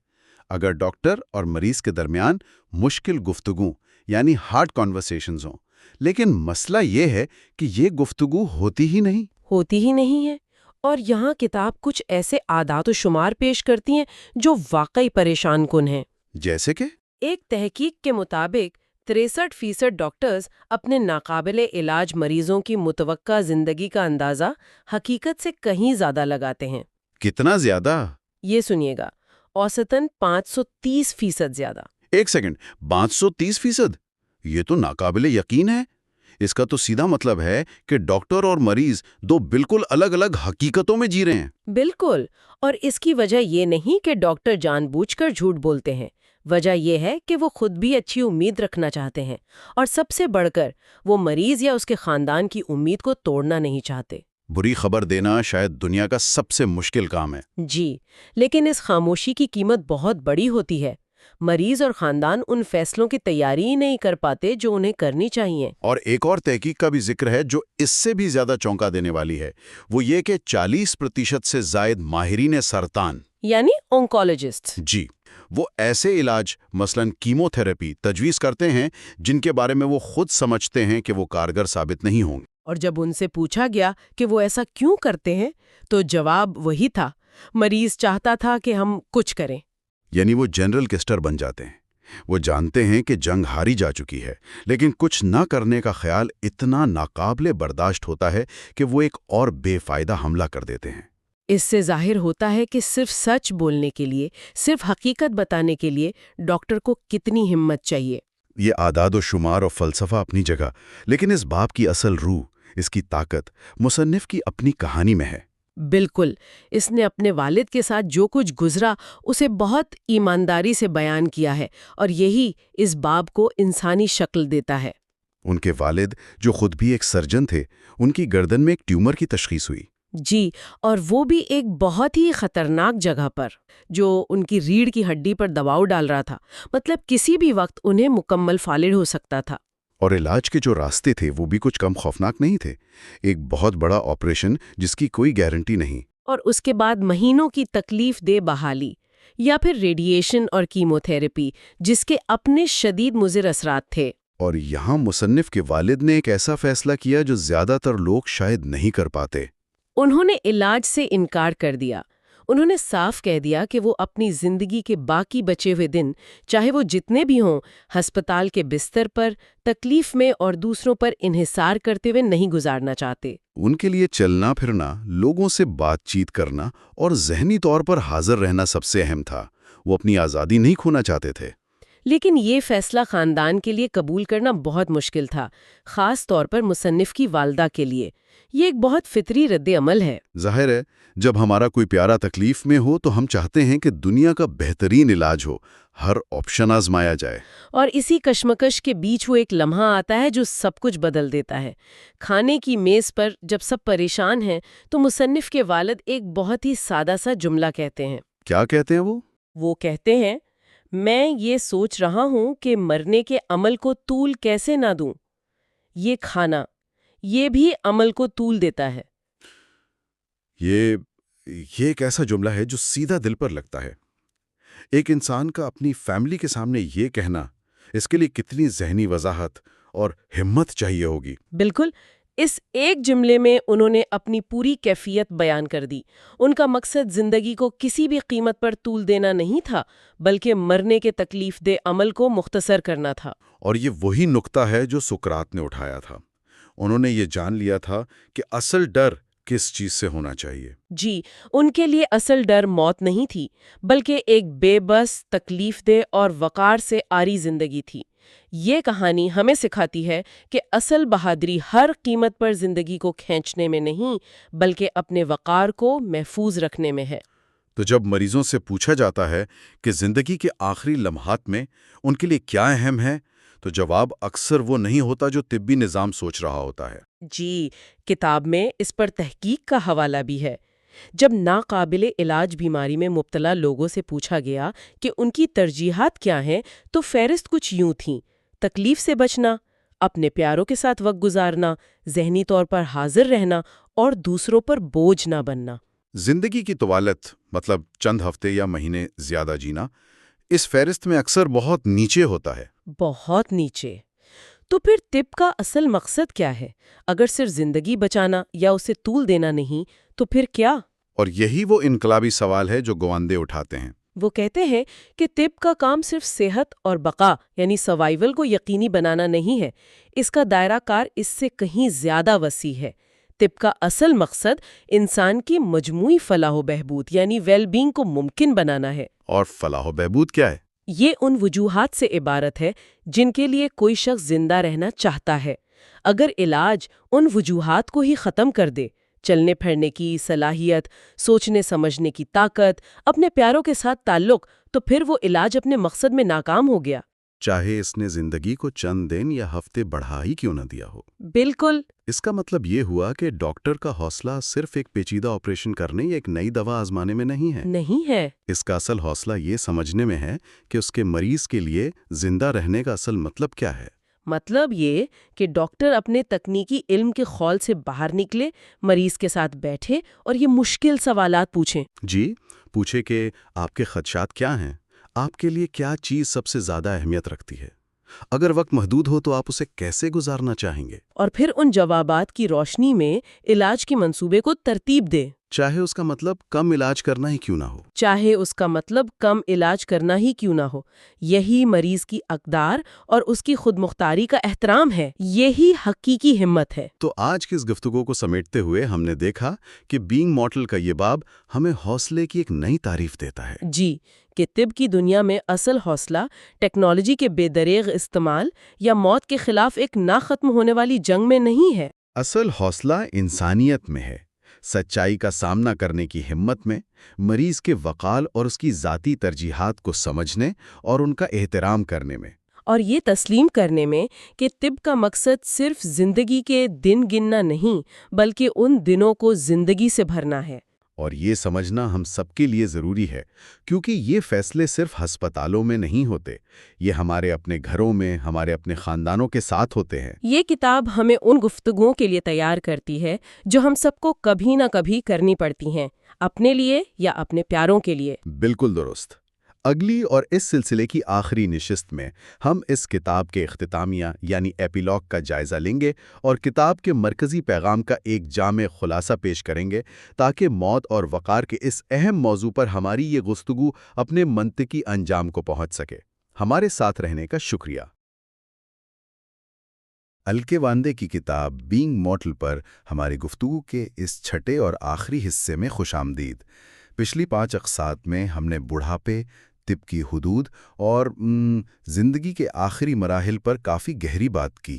اگر ڈاکٹر اور مریض کے درمیان مشکل گفتگو یعنی ہارڈ کانورسیشنز ہوں۔ لیکن مسئلہ یہ ہے کہ یہ گفتگو ہوتی ہی نہیں ہے۔ اور یہاں کتاب کچھ ایسے اعداد و شمار پیش کرتی ہیں جو واقعی پریشان کن ہیں۔ جیسے کہ ایک تحقیق کے مطابق 63% ڈاکٹرز اپنے ناقابل علاج مریضوں کی متوقع زندگی کا اندازہ حقیقت سے کہیں زیادہ لگاتے ہیں۔ کتنا زیادہ؟ یہ سنیے گا، اوسطاً 530% زیادہ۔ ایک سیکنڈ، 530%؟ یہ تو ناقابل یقین ہے۔ اس کا تو سیدھا مطلب ہے کہ ڈاکٹر اور مریض دو بالکل الگ الگ حقیقتوں میں جی رہے ہیں۔ بالکل، اور اس کی وجہ یہ نہیں کہ ڈاکٹر جان بوجھ کر جھوٹ بولتے ہیں۔ وجہ یہ ہے کہ وہ خود بھی اچھی امید رکھنا چاہتے ہیں، اور سب سے بڑھ کر وہ مریض یا اس کے خاندان کی امید کو توڑنا نہیں چاہتے۔ بری خبر دینا شاید دنیا کا سب سے مشکل کام ہے۔ جی، لیکن اس خاموشی کی قیمت بہت بڑی ہوتی ہے۔ مریض اور خاندان ان فیصلوں کی تیاری ہی نہیں کر پاتے جو انہیں کرنی چاہیے۔ اور ایک اور تحقیق کا بھی ذکر ہے جو اس سے بھی زیادہ چونکا دینے والی ہے، وہ یہ کہ 40% سے زائد ماہرین سرطان یعنی اونکولوجسٹ، جی، وہ ایسے علاج مثلاً کیمو تھراپی تجویز کرتے ہیں جن کے بارے میں وہ خود سمجھتے ہیں کہ وہ کارگر ثابت نہیں ہوں گے۔ اور جب ان سے پوچھا گیا کہ وہ ایسا کیوں کرتے ہیں تو جواب وہی تھا، مریض چاہتا تھا کہ ہم کچھ کریں۔ یعنی وہ جنرل کسٹر بن جاتے ہیں۔ وہ جانتے ہیں کہ جنگ ہاری جا چکی ہے، لیکن کچھ نہ کرنے کا خیال اتنا ناقابل برداشت ہوتا ہے کہ وہ ایک اور بے فائدہ حملہ کر دیتے ہیں۔ اس سے ظاہر ہوتا ہے کہ صرف سچ بولنے کے لیے، صرف حقیقت بتانے کے لیے ڈاکٹر کو کتنی ہمت چاہیے۔ یہ اعداد و شمار اور فلسفہ اپنی جگہ، لیکن اس باب کی اصل روح، اس کی طاقت مصنف کی اپنی کہانی میں ہے۔ بالکل، اس نے اپنے والد کے ساتھ جو کچھ گزرا اسے بہت ایمانداری سے بیان کیا ہے، اور یہی اس باب کو انسانی شکل دیتا ہے۔ ان کے والد جو خود بھی ایک سرجن تھے، ان کی گردن میں ایک ٹیومر کی تشخیص ہوئی۔ جی، اور وہ بھی ایک بہت ہی خطرناک جگہ پر، جو ان کی ریڑھ کی ہڈی پر دباؤ ڈال رہا تھا، مطلب کسی بھی وقت انہیں مکمل فالج ہو سکتا تھا۔ اور علاج کے جو راستے تھے وہ بھی کچھ کم خوفناک نہیں تھے۔ ایک بہت بڑا آپریشن جس کی کوئی گارنٹی نہیں، اور اس کے بعد مہینوں کی تکلیف دہ بحالی، یا پھر ریڈیشن اور کیمو تھراپی جس کے اپنے شدید مضر اثرات تھے۔ اور یہاں مصنف کے والد نے ایک ایسا فیصلہ کیا جو زیادہ تر لوگ شاید نہیں کر پاتے۔ انہوں نے علاج سے انکار کر دیا۔ انہوں نے صاف کہہ دیا کہ وہ اپنی زندگی کے باقی بچے ہوئے دن، چاہے وہ جتنے بھی ہوں، ہسپتال کے بستر پر، تکلیف میں اور دوسروں پر انحصار کرتے ہوئے نہیں گزارنا چاہتے۔ ان کے لیے چلنا پھرنا، لوگوں سے بات چیت کرنا اور ذہنی طور پر حاضر رہنا سب سے اہم تھا۔ وہ اپنی آزادی نہیں کھونا چاہتے تھے۔ لیکن یہ فیصلہ خاندان کے لیے قبول کرنا بہت مشکل تھا، خاص طور پر مصنف کی والدہ کے لیے۔ یہ ایک بہت فطری رد عمل ہے۔ ظاہر ہے، جب ہمارا کوئی پیارا تکلیف میں ہو تو ہم چاہتے ہیں کہ دنیا کا بہترین علاج ہو، ہر آپشن آزمایا جائے۔ اور اسی کشمکش کے بیچ وہ ایک لمحہ آتا ہے جو سب کچھ بدل دیتا ہے۔ کھانے کی میز پر جب سب پریشان ہیں تو مصنف کے والد ایک بہت ہی سادہ سا جملہ کہتے ہیں۔ کیا کہتے ہیں وہ؟ وہ کہتے ہیں، میں یہ سوچ رہا ہوں کہ مرنے کے عمل کو طول کیسے نہ دوں۔ یہ کھانا، یہ بھی عمل کو طول دیتا ہے۔ یہ ایک ایسا جملہ ہے جو سیدھا دل پر لگتا ہے۔ ایک انسان کا اپنی فیملی کے سامنے یہ کہنا، اس کے لیے کتنی ذہنی وضاحت اور ہمت چاہیے ہوگی۔ بالکل، اس ایک جملے میں انہوں نے اپنی پوری کیفیت بیان کر دی۔ ان کا مقصد زندگی کو کسی بھی قیمت پر طول دینا نہیں تھا، بلکہ مرنے کے تکلیف دہ عمل کو مختصر کرنا تھا۔ اور یہ وہی نقطہ ہے جو سقراط نے اٹھایا تھا۔ انہوں نے یہ جان لیا تھا کہ اصل ڈر کس چیز سے ہونا چاہیے۔ جی، ان کے لیے اصل ڈر موت نہیں تھی، بلکہ ایک بے بس، تکلیف دہ اور وقار سے عاری زندگی تھی۔ یہ کہانی ہمیں سکھاتی ہے کہ اصل بہادری ہر قیمت پر زندگی کو کھینچنے میں نہیں، بلکہ اپنے وقار کو محفوظ رکھنے میں ہے۔ تو جب مریضوں سے پوچھا جاتا ہے کہ زندگی کے آخری لمحات میں ان کے لیے کیا اہم ہے، تو جواب اکثر وہ نہیں ہوتا جو طبی نظام سوچ رہا ہوتا ہے۔ جی، کتاب میں اس پر تحقیق کا حوالہ بھی ہے۔ جب ناقابل علاج بیماری میں مبتلا لوگوں سے پوچھا گیا کہ ان کی ترجیحات کیا ہیں، تو فہرست کچھ یوں تھیں: تکلیف سے بچنا، اپنے پیاروں کے ساتھ وقت گزارنا، ذہنی طور پر حاضر رہنا اور دوسروں پر بوجھ نہ بننا۔ زندگی کی طوالت مطلب چند ہفتے یا مہینے زیادہ جینا اس فہرست میں اکثر بہت نیچے ہوتا ہے۔ بہت نیچے۔ تو پھر طب کا اصل مقصد کیا ہے؟ اگر صرف زندگی بچانا یا اسے طول دینا نہیں، تو پھر کیا؟ اور یہی وہ انقلابی سوال ہے جو گواندے اٹھاتے ہیں۔ وہ کہتے ہیں کہ طب کا کام صرف صحت اور بقا یعنی سروائیول کو یقینی بنانا نہیں ہے، اس کا دائرہ کار اس سے کہیں زیادہ وسیع ہے۔ طب کا اصل مقصد انسان کی مجموعی فلاح و بہبود یعنی ویل بینگ کو ممکن بنانا ہے۔ اور فلاح و بہبود کیا ہے؟ یہ ان وجوہات سے عبارت ہے جن کے لیے کوئی شخص زندہ رہنا چاہتا ہے۔ اگر علاج ان وجوہات کو ہی ختم کر دے، چلنے پھرنے کی صلاحیت، سوچنے سمجھنے کی طاقت، اپنے پیاروں کے ساتھ تعلق، تو پھر وہ علاج اپنے مقصد میں ناکام ہو گیا۔ چاہے اس نے زندگی کو چند دن یا ہفتے بڑھا ہی کیوں نہ دیا ہو۔ بالکل۔ اس کا مطلب یہ ہوا کہ ڈاکٹر کا حوصلہ صرف ایک پیچیدہ آپریشن کرنے یا ایک نئی دوا آزمانے میں نہیں ہے۔ نہیں ہے۔ اس کا اصل حوصلہ یہ سمجھنے میں ہے کہ اس کے مریض کے لیے زندہ رہنے کا اصل مطلب کیا ہے۔ مطلب یہ کہ ڈاکٹر اپنے تکنیکی علم کے خول سے باہر نکلے، مریض کے ساتھ بیٹھے اور یہ مشکل سوالات پوچھیں۔ جی، پوچھے کہ آپ کے خدشات کیا ہیں؟ آپ کے لیے کیا چیز سب سے زیادہ اہمیت رکھتی ہے؟ اگر وقت محدود ہو تو آپ اسے کیسے گزارنا چاہیں گے؟ اور پھر ان جوابات کی روشنی میں علاج کے منصوبے کو ترتیب دے، چاہے اس کا مطلب کم علاج کرنا ہی کیوں نہ ہو۔ چاہے اس کا مطلب کم علاج کرنا ہی کیوں نہ ہو۔ یہی مریض کی اقدار اور اس کی خود مختاری کا احترام ہے، یہی حقیقی ہمت ہے۔ تو آج کی اس گفتگو کو سمیٹتے ہوئے ہم نے دیکھا کہ بینگ مارٹل کا یہ باب ہمیں حوصلے کی ایک نئی تعریف دیتا ہے۔ جی، کہ طب کی دنیا میں اصل حوصلہ ٹیکنالوجی کے بے دریغ استعمال یا موت کے خلاف ایک نہ ختم ہونے والی جنگ میں نہیں ہے۔ اصل حوصلہ انسانیت میں ہے، سچائی کا سامنا کرنے کی ہمت میں، مریض کے وقار اور اس کی ذاتی ترجیحات کو سمجھنے اور ان کا احترام کرنے میں، اور یہ تسلیم کرنے میں کہ طب کا مقصد صرف زندگی کے دن گننا نہیں، بلکہ ان دنوں کو زندگی سے بھرنا ہے۔ اور یہ سمجھنا ہم سب کے لیے ضروری ہے، کیونکہ یہ فیصلے صرف ہسپتالوں میں نہیں ہوتے، یہ ہمارے اپنے گھروں میں، ہمارے اپنے خاندانوں کے ساتھ ہوتے ہیں۔ یہ کتاب ہمیں ان گفتگوؤں کے لیے تیار کرتی ہے جو ہم سب کو کبھی نہ کبھی کرنی پڑتی ہیں، اپنے لیے یا اپنے پیاروں کے لیے۔ بالکل درست۔ اگلی اور اس سلسلے کی آخری نشست میں ہم اس کتاب کے اختتامیہ یعنی ایپیلاگ کا جائزہ لیں گے اور کتاب کے مرکزی پیغام کا ایک جامع خلاصہ پیش کریں گے تاکہ موت اور وقار کے اس اہم موضوع پر ہماری یہ گفتگو اپنے منطقی انجام کو پہنچ سکے۔ ہمارے ساتھ رہنے کا شکریہ۔ الکے واندے کی کتاب بینگ مارٹل پر ہماری گفتگو کے اس چھٹے اور آخری حصے میں خوش آمدید۔ پچھلی 5 اقساط میں ہم نے بڑھاپے، طب کی حدود اور زندگی کے آخری مراحل پر کافی گہری بات کی۔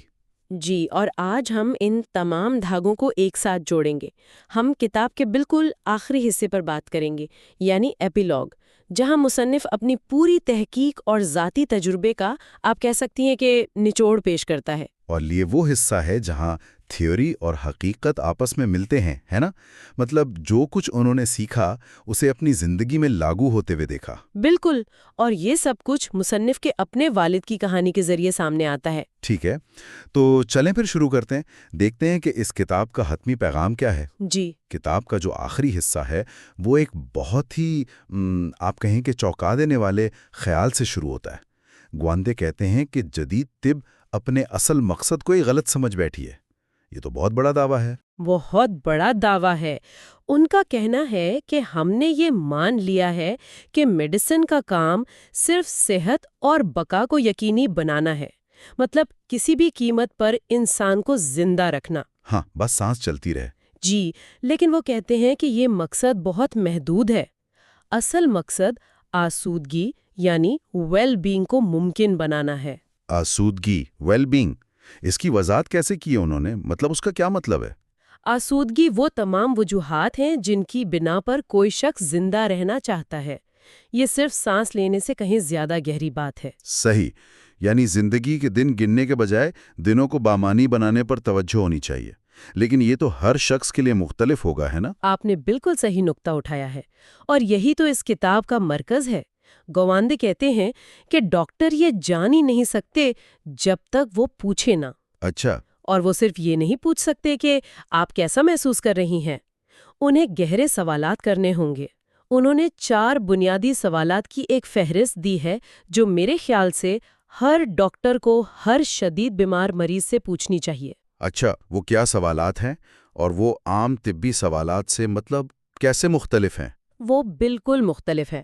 جی، اور آج ہم ان تمام دھاگوں کو ایک ساتھ جوڑیں گے۔ ہم کتاب کے بالکل آخری حصے پر بات کریں گے، یعنی ایپیلاگ، جہاں مصنف اپنی پوری تحقیق اور ذاتی تجربے کا آپ کہہ سکتی ہیں کہ نچوڑ پیش کرتا ہے۔ اور یہ وہ حصہ ہے جہاں تھیوری اور حقیقت آپس میں ملتے ہیں، ہے نا؟ مطلب جو کچھ انہوں نے سیکھا اسے اپنی زندگی میں لاگو ہوتے ہوئے دیکھا۔ بالکل، اور یہ سب کچھ مصنف کے اپنے والد کی کہانی کے ذریعے سامنے آتا ہے۔ ٹھیک ہے، تو چلیں پھر شروع کرتے ہیں، دیکھتے ہیں کہ اس کتاب کا حتمی پیغام کیا ہے۔ جی، کتاب کا جو آخری حصہ ہے وہ ایک بہت ہی آپ کہیں کہ چونکا دینے والے خیال سے شروع ہوتا ہے۔ گواندے کہتے ہیں کہ جدید طب اپنے اصل مقصد کو ہی غلط سمجھ بیٹھی ہے۔ یہ تو بہت بڑا دعویٰ ہے۔ بہت بڑا دعویٰ ہے۔ ان کا کہنا ہے کہ ہم نے یہ مان لیا ہے کہ میڈیسن کا کام صرف صحت اور بقا کو یقینی بنانا ہے، مطلب کسی بھی قیمت پر انسان کو زندہ رکھنا۔ ہاں، بس سانس چلتی رہے۔ جی، لیکن وہ کہتے ہیں کہ یہ مقصد بہت محدود ہے۔ اصل مقصد آسودگی یعنی ویل بینگ کو ممکن بنانا ہے۔ آسودگی، ویل بینگ، اس کی وضاحت کیسے کی ہے انہوں نے؟ مطلب اس کا کیا مطلب ہے؟ آسودگی وہ تمام وجوہات ہیں جن کی بنا پر کوئی شخص زندہ رہنا چاہتا ہے۔ یہ صرف سانس لینے سے کہیں زیادہ گہری بات ہے۔ صحیح، یعنی زندگی کے دن گننے کے بجائے دنوں کو بامانی بنانے پر توجہ ہونی چاہیے۔ لیکن یہ تو ہر شخص کے لیے مختلف ہوگا، ہے نا؟ آپ نے بالکل صحیح نقطہ اٹھایا ہے، اور یہی تو اس کتاب کا مرکز ہے۔ گواندے کہتے ہیں کہ ڈاکٹر یہ جان ہی نہیں سکتے جب تک وہ پوچھے نہ۔ اچھا، اور وہ صرف یہ نہیں پوچھ سکتے کہ آپ کیسا محسوس کر رہی ہیں، انہیں گہرے سوالات کرنے ہوں گے۔ انہوں نے 4 بنیادی سوالات کی ایک فہرست دی ہے جو میرے خیال سے ہر ڈاکٹر کو ہر شدید بیمار مریض سے پوچھنی چاہیے۔ اچھا، وہ کیا سوالات ہیں اور وہ عام طبی سوالات سے مطلب کیسے مختلف ہیں؟ وہ بالکل مختلف ہے۔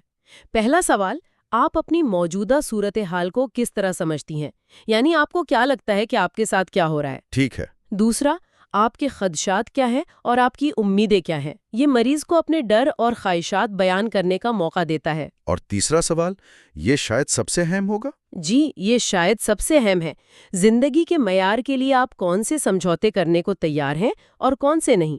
پہلا سوال، آپ اپنی موجودہ صورتحال کو کس طرح سمجھتی ہیں؟ یعنی آپ کو کیا لگتا ہے کہ آپ کے ساتھ کیا ہو رہا ہے؟ ٹھیک ہے۔ دوسرا، آپ کے خدشات کیا ہیں اور آپ کی امیدیں کیا ہیں؟ یہ مریض کو اپنے ڈر اور خواہشات بیان کرنے کا موقع دیتا ہے۔ اور تیسرا سوال، یہ شاید سب سے اہم ہوگا۔ جی، یہ شاید سب سے اہم ہے۔ زندگی کے معیار کے لیے آپ کون سے سمجھوتے کرنے کو تیار ہیں اور کون سے نہیں؟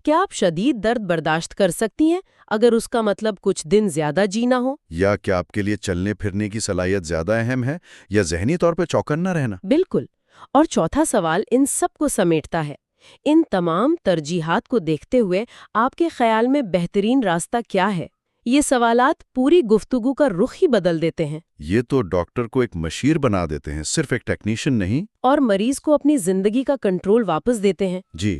کیا آپ شدید درد برداشت کر سکتی ہیں اگر اس کا مطلب کچھ دن زیادہ جینا ہو؟ یا کیا آپ کے لیے چلنے پھرنے کی صلاحیت زیادہ اہم ہے یا ذہنی طور پہ چوکنا رہنا؟ بالکل۔ اور چوتھا سوال ان سب کو سمیٹتا ہے۔ ان تمام ترجیحات کو دیکھتے ہوئے آپ کے خیال میں بہترین راستہ کیا ہے؟ یہ سوالات پوری گفتگو کا رخ ہی بدل دیتے ہیں۔ یہ تو ڈاکٹر کو ایک مشیر بنا دیتے ہیں، صرف ایک ٹیکنیشین نہیں۔ اور مریض کو اپنی زندگی کا کنٹرول واپس دیتے ہیں۔ جی،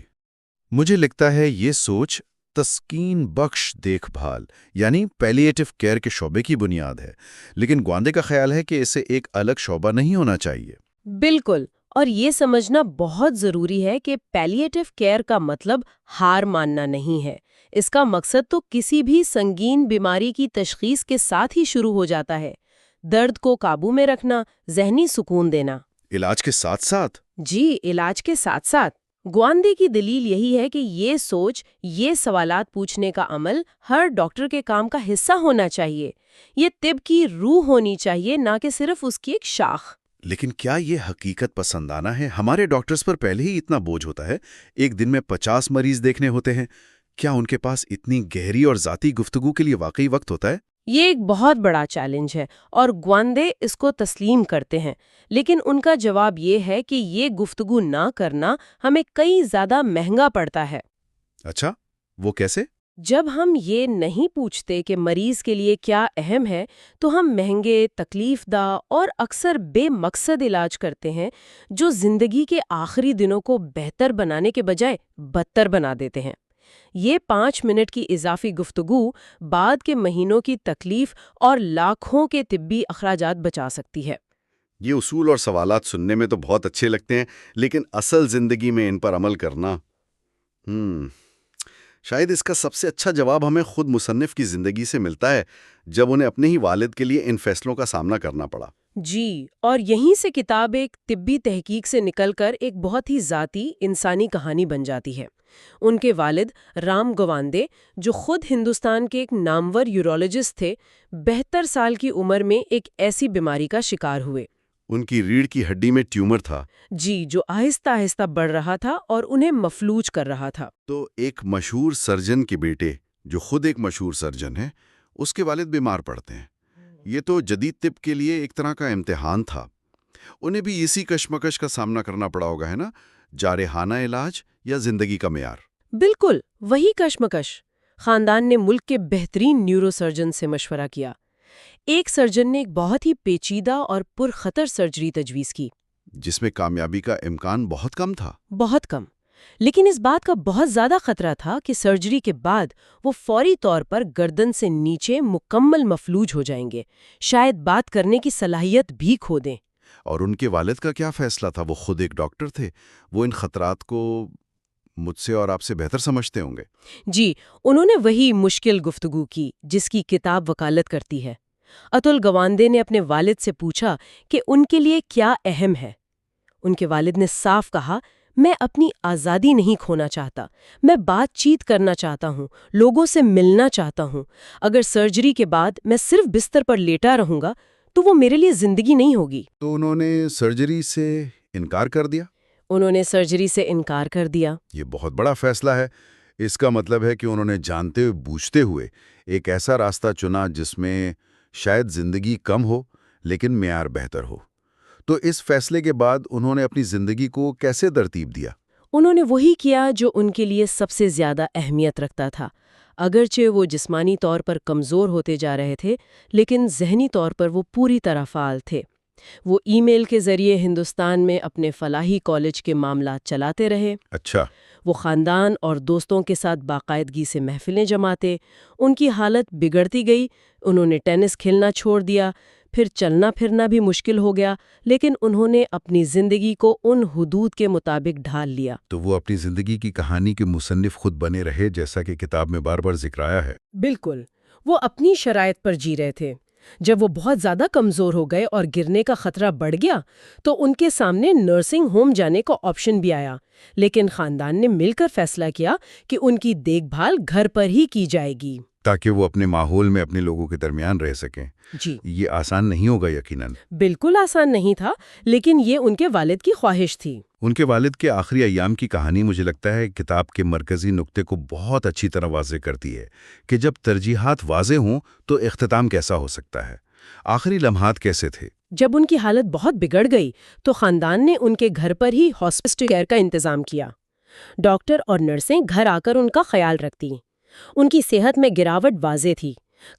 مجھے لگتا ہے یہ سوچ تسکین بخش دیکھ بھال یعنی پیلیٹیو کیئر کے شعبے کی بنیاد ہے، لیکن گواندے کا خیال ہے کہ اسے ایک الگ شعبہ نہیں ہونا چاہیے۔ بالکل، اور یہ سمجھنا بہت ضروری ہے کہ پیلیٹیو کیئر کا مطلب ہار ماننا نہیں ہے۔ اس کا مقصد تو کسی بھی سنگین بیماری کی تشخیص کے ساتھ ہی شروع ہو جاتا ہے۔ درد کو قابو میں رکھنا، ذہنی سکون دینا۔ علاج کے ساتھ ساتھ؟ جی، علاج کے ساتھ ساتھ۔ گواندے کی دلیل یہی ہے کہ یہ سوچ، یہ سوالات پوچھنے کا عمل ہر ڈاکٹر کے کام کا حصہ ہونا چاہیے۔ یہ طب کی روح ہونی چاہیے، نہ کہ صرف اس کی ایک شاخ۔ لیکن کیا یہ حقیقت پسندانہ ہے؟ ہمارے ڈاکٹرز پر پہلے ہی اتنا بوجھ ہوتا ہے، ایک دن میں 50 مریض دیکھنے ہوتے ہیں۔ کیا ان کے پاس اتنی گہری اور ذاتی گفتگو کے لیے واقعی وقت ہوتا ہے؟ یہ ایک بہت بڑا چیلنج ہے اور گواندے اس کو تسلیم کرتے ہیں، لیکن ان کا جواب یہ ہے کہ یہ گفتگو نہ کرنا ہمیں کئی زیادہ مہنگا پڑتا ہے۔ اچھا، وہ کیسے؟ جب ہم یہ نہیں پوچھتے کہ مریض کے لیے کیا اہم ہے تو ہم مہنگے، تکلیف دہ اور اکثر بے مقصد علاج کرتے ہیں جو زندگی کے آخری دنوں کو بہتر بنانے کے بجائے بدتر بنا دیتے ہیں۔ یہ 5 منٹ کی اضافی گفتگو بعد کے مہینوں کی تکلیف اور لاکھوں کے طبی اخراجات بچا سکتی ہے۔ یہ اصول اور سوالات سننے میں تو بہت اچھے لگتے ہیں، لیکن اصل زندگی میں ان پر عمل کرنا شاید اس کا سب سے اچھا جواب ہمیں خود مصنف کی زندگی سے ملتا ہے، جب انہیں اپنے ہی والد کے لیے ان فیصلوں کا سامنا کرنا پڑا۔ جی، اور یہیں سے کتاب ایک طبی تحقیق سے نکل کر ایک بہت ہی ذاتی انسانی کہانی بن جاتی ہے۔ ان کے والد رام گواندے، جو خود ہندوستان کے ایک نامور یورولوجسٹ تھے، 72 سال کی عمر میں ایک ایسی بیماری کا شکار ہوئے۔ ان کی ریڑھ کی ہڈی میں ٹیومر تھا۔ جی، جو آہستہ آہستہ بڑھ رہا تھا اور انہیں مفلوج کر رہا تھا۔ تو ایک مشہور سرجن کے بیٹے، جو خود ایک مشہور سرجن ہے، اس کے والد بیمار پڑتے ہیں۔ یہ تو جدید طب کے لیے ایک طرح کا امتحان تھا۔ انہیں بھی اسی کشمکش کا سامنا کرنا پڑا ہوگا، ہے نا؟ جارحانہ علاج یا زندگی کا معیار؟ بالکل وہی کشمکش۔ خاندان نے ملک کے بہترین نیورو سرجن سے مشورہ کیا۔ ایک سرجن نے ایک بہت ہی پیچیدہ اور پرخطر سرجری تجویز کی، جس میں کامیابی کا امکان بہت کم تھا۔ بہت کم، لیکن اس بات کا بہت زیادہ خطرہ تھا کہ سرجری کے بعد وہ فوری طور پر گردن سے نیچے مکمل مفلوج ہو جائیں گے، شاید بات کرنے کی صلاحیت بھی کھو دیں۔ اور ان کے والد کا کیا فیصلہ تھا؟ وہ خود ایک ڈاکٹر تھے، وہ ان خطرات کو مجھ سے اور آپ سے بہتر سمجھتے ہوں گے۔ جی، انہوں نے وہی مشکل گفتگو کی جس کی کتاب وکالت کرتی ہے۔ اتل گوانڈے نے اپنے والد سے پوچھا کہ ان کے لیے کیا اہم ہے۔ ان کے والد نے صاف کہا، میں اپنی آزادی نہیں کھونا چاہتا، میں بات چیت کرنا چاہتا ہوں، لوگوں سے ملنا چاہتا ہوں۔ اگر سرجری کے بعد میں صرف بستر پر لیٹا رہوں گا تو وہ میرے لیے زندگی نہیں ہوگی۔ تو انہوں نے سرجری سے انکار کر دیا؟ انہوں نے سرجری سے انکار کر دیا۔ یہ بہت بڑا فیصلہ ہے۔ اس کا مطلب ہے کہ انہوں نے جانتے ہوئے بوجھتے ہوئے ایک ایسا راستہ چنا جس میں شاید زندگی کم ہو لیکن معیار بہتر ہو۔ تو اس فیصلے کے بعد انہوں نے اپنی زندگی کو کیسے ترتیب دیا؟ انہوں نے وہی کیا جو ان کے لیے سب سے زیادہ اہمیت رکھتا تھا۔ اگرچہ وہ جسمانی طور پر کمزور ہوتے جا رہے تھے، لیکن ذہنی طور پر وہ پوری طرح فعال تھے۔ وہ ای میل کے ذریعے ہندوستان میں اپنے فلاحی کالج کے معاملات چلاتے رہے۔ اچھا۔ وہ خاندان اور دوستوں کے ساتھ باقاعدگی سے محفلیں جماتے۔ ان کی حالت بگڑتی گئی، انہوں نے ٹینس کھیلنا چھوڑ دیا، پھر چلنا پھرنا بھی مشکل ہو گیا، لیکن انہوں نے اپنی زندگی کو ان حدود کے مطابق ڈھال لیا۔ تو وہ اپنی زندگی کی کہانی کے مصنف خود بنے رہے، جیسا کہ کتاب میں بار بار ذکر آیا ہے۔ بالکل، وہ اپنی شرائط پر جی رہے تھے۔ جب وہ بہت زیادہ کمزور ہو گئے اور گرنے کا خطرہ بڑھ گیا تو ان کے سامنے نرسنگ ہوم جانے کا آپشن بھی آیا، لیکن خاندان نے مل کر فیصلہ کیا کہ ان کی دیکھ بھال گھر پر ہی کی جائے گی، تاکہ وہ اپنے ماحول میں اپنے لوگوں کے درمیان رہ سکیں۔ جی یہ آسان نہیں ہوگا یقیناً۔ بالکل آسان نہیں تھا، لیکن یہ ان کے والد کی خواہش تھی۔ ان کے والد کے آخری ایام کی کہانی مجھے لگتا ہے کتاب کے مرکزی نقطے کو بہت اچھی طرح واضح کرتی ہے کہ جب ترجیحات واضح ہوں تو اختتام کیسا ہو سکتا ہے۔ آخری لمحات کیسے تھے؟ جب ان کی حالت بہت بگڑ گئی تو خاندان نے ان کے گھر پر ہی ہاسپٹل کیئر کا انتظام کیا۔ ڈاکٹر اور نرسیں گھر آ کر ان کا خیال رکھتی۔ ان کی صحت میں گراوٹ واضح تھی،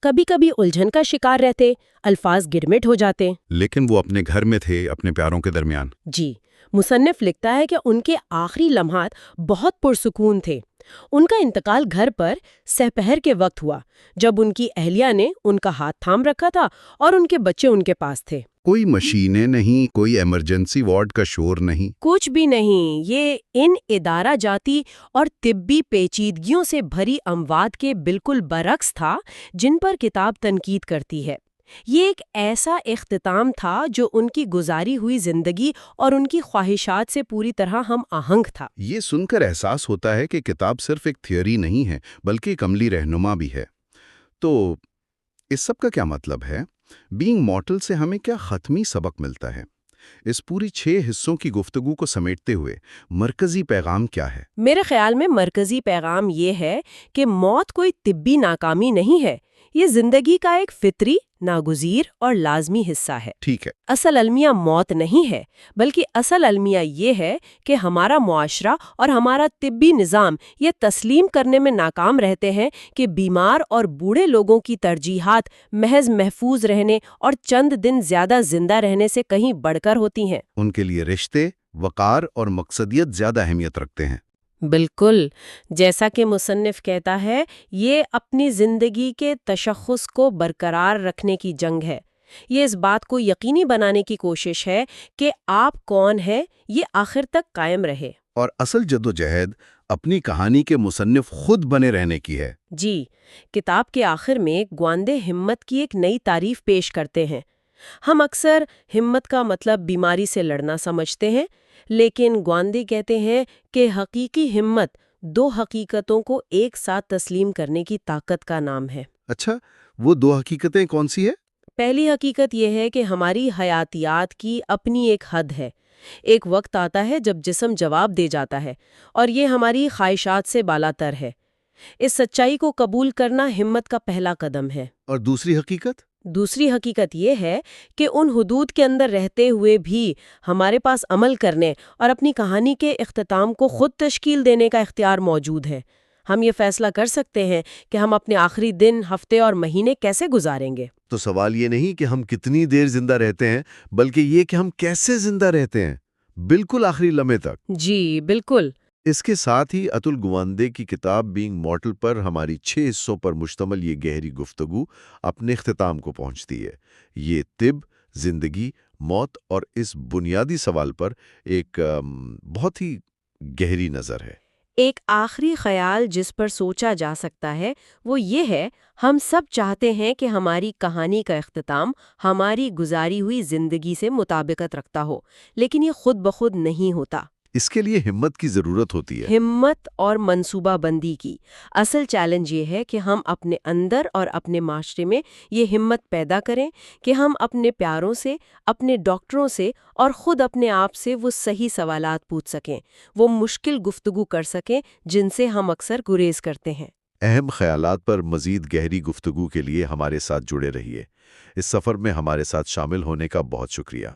کبھی کبھی الجھن کا شکار رہتے، الفاظ گرمٹ ہو جاتے۔ لیکن وہ اپنے گھر میں تھے، اپنے پیاروں کے درمیان۔ جی، مصنف لکھتا ہے کہ ان کے آخری لمحات بہت پرسکون تھے۔ ان کا انتقال گھر پر سحپہر کے وقت ہوا، جب ان کی اہلیہ نے ان کا ہاتھ تھام رکھا تھا اور ان کے بچے ان کے پاس تھے۔ کوئی مشینیں نہیں، کوئی ایمرجنسی وارڈ کا شور نہیں۔ کچھ بھی نہیں۔ یہ ان ادارہ جاتی اور طبی پیچیدگیوں سے بھری اموات کے بالکل برعکس تھا جن پر کتاب تنقید کرتی ہے۔ یہ ایک ایسا اختتام تھا جو ان کی گزاری ہوئی زندگی اور ان کی خواہشات سے پوری طرح ہم آہنگ تھا۔ یہ سن کر احساس ہوتا ہے کہ کتاب صرف ایک تھیوری نہیں ہے بلکہ ایک عملی رہنما بھی ہے۔ تو اس سب کا کیا مطلب ہے؟ بینگ مارٹل سے ہمیں کیا حتمی سبق ملتا ہے؟ اس پوری 6 حصوں کی گفتگو کو سمیٹتے ہوئے مرکزی پیغام کیا ہے؟ میرے خیال میں مرکزی پیغام یہ ہے کہ موت کوئی طبی ناکامی نہیں ہے، یہ زندگی کا ایک فطری، ناگزیر اور لازمی حصہ ہے۔ ٹھیک ہے۔ اصل المیہ موت نہیں ہے، بلکہ اصل المیہ یہ ہے کہ ہمارا معاشرہ اور ہمارا طبی نظام یہ تسلیم کرنے میں ناکام رہتے ہیں کہ بیمار اور بوڑھے لوگوں کی ترجیحات محض محفوظ رہنے اور چند دن زیادہ زندہ رہنے سے کہیں بڑھ کر ہوتی ہیں۔ ان کے لیے رشتے، وقار اور مقصدیت زیادہ اہمیت رکھتے ہیں۔ بالکل، جیسا کہ مصنف کہتا ہے، یہ اپنی زندگی کے تشخص کو برقرار رکھنے کی جنگ ہے۔ یہ اس بات کو یقینی بنانے کی کوشش ہے کہ آپ کون ہیں یہ آخر تک قائم رہے۔ اور اصل جدوجہد اپنی کہانی کے مصنف خود بنے رہنے کی ہے۔ جی، کتاب کے آخر میں گوانڈے ہمت کی ایک نئی تعریف پیش کرتے ہیں۔ ہم اکثر ہمت کا مطلب بیماری سے لڑنا سمجھتے ہیں، لیکن گوانڈے کہتے ہیں کہ حقیقی ہمت 2 حقیقتوں کو ایک ساتھ تسلیم کرنے کی طاقت کا نام ہے۔ اچھا، وہ 2 حقیقتیں کون سی ہے؟ پہلی حقیقت یہ ہے کہ ہماری حیاتیات کی اپنی ایک حد ہے۔ ایک وقت آتا ہے جب جسم جواب دے جاتا ہے اور یہ ہماری خواہشات سے بالاتر ہے۔ اس سچائی کو قبول کرنا ہمت کا پہلا قدم ہے۔ اور دوسری حقیقت؟ دوسری حقیقت یہ ہے کہ ان حدود کے اندر رہتے ہوئے بھی ہمارے پاس عمل کرنے اور اپنی کہانی کے اختتام کو خود تشکیل دینے کا اختیار موجود ہے۔ ہم یہ فیصلہ کر سکتے ہیں کہ ہم اپنے آخری دن، ہفتے اور مہینے کیسے گزاریں گے۔ تو سوال یہ نہیں کہ ہم کتنی دیر زندہ رہتے ہیں، بلکہ یہ کہ ہم کیسے زندہ رہتے ہیں، بالکل آخری لمحے تک۔ جی بالکل۔ اس کے ساتھ ہی اتل گوانڈے کی کتاب بینگ مارٹل پر ہماری 6 حصوں پر مشتمل یہ گہری گفتگو اپنے اختتام کو پہنچتی ہے۔ یہ طب، زندگی موت اور اس بنیادی سوال پر ایک بہت ہی گہری نظر ہے۔ ایک آخری خیال جس پر سوچا جا سکتا ہے وہ یہ ہے، ہم سب چاہتے ہیں کہ ہماری کہانی کا اختتام ہماری گزاری ہوئی زندگی سے مطابقت رکھتا ہو، لیکن یہ خود بخود نہیں ہوتا۔ اس کے لیے ہمت کی ضرورت ہوتی ہے۔ ہمت اور منصوبہ بندی کی۔ اصل چیلنج یہ ہے کہ ہم اپنے اندر اور اپنے معاشرے میں یہ ہمت پیدا کریں کہ ہم اپنے پیاروں سے، اپنے ڈاکٹروں سے اور خود اپنے آپ سے وہ صحیح سوالات پوچھ سکیں، وہ مشکل گفتگو کر سکیں جن سے ہم اکثر گریز کرتے ہیں۔ اہم خیالات پر مزید گہری گفتگو کے لیے ہمارے ساتھ جڑے رہیے۔ اس سفر میں ہمارے ساتھ شامل ہونے کا بہت شکریہ۔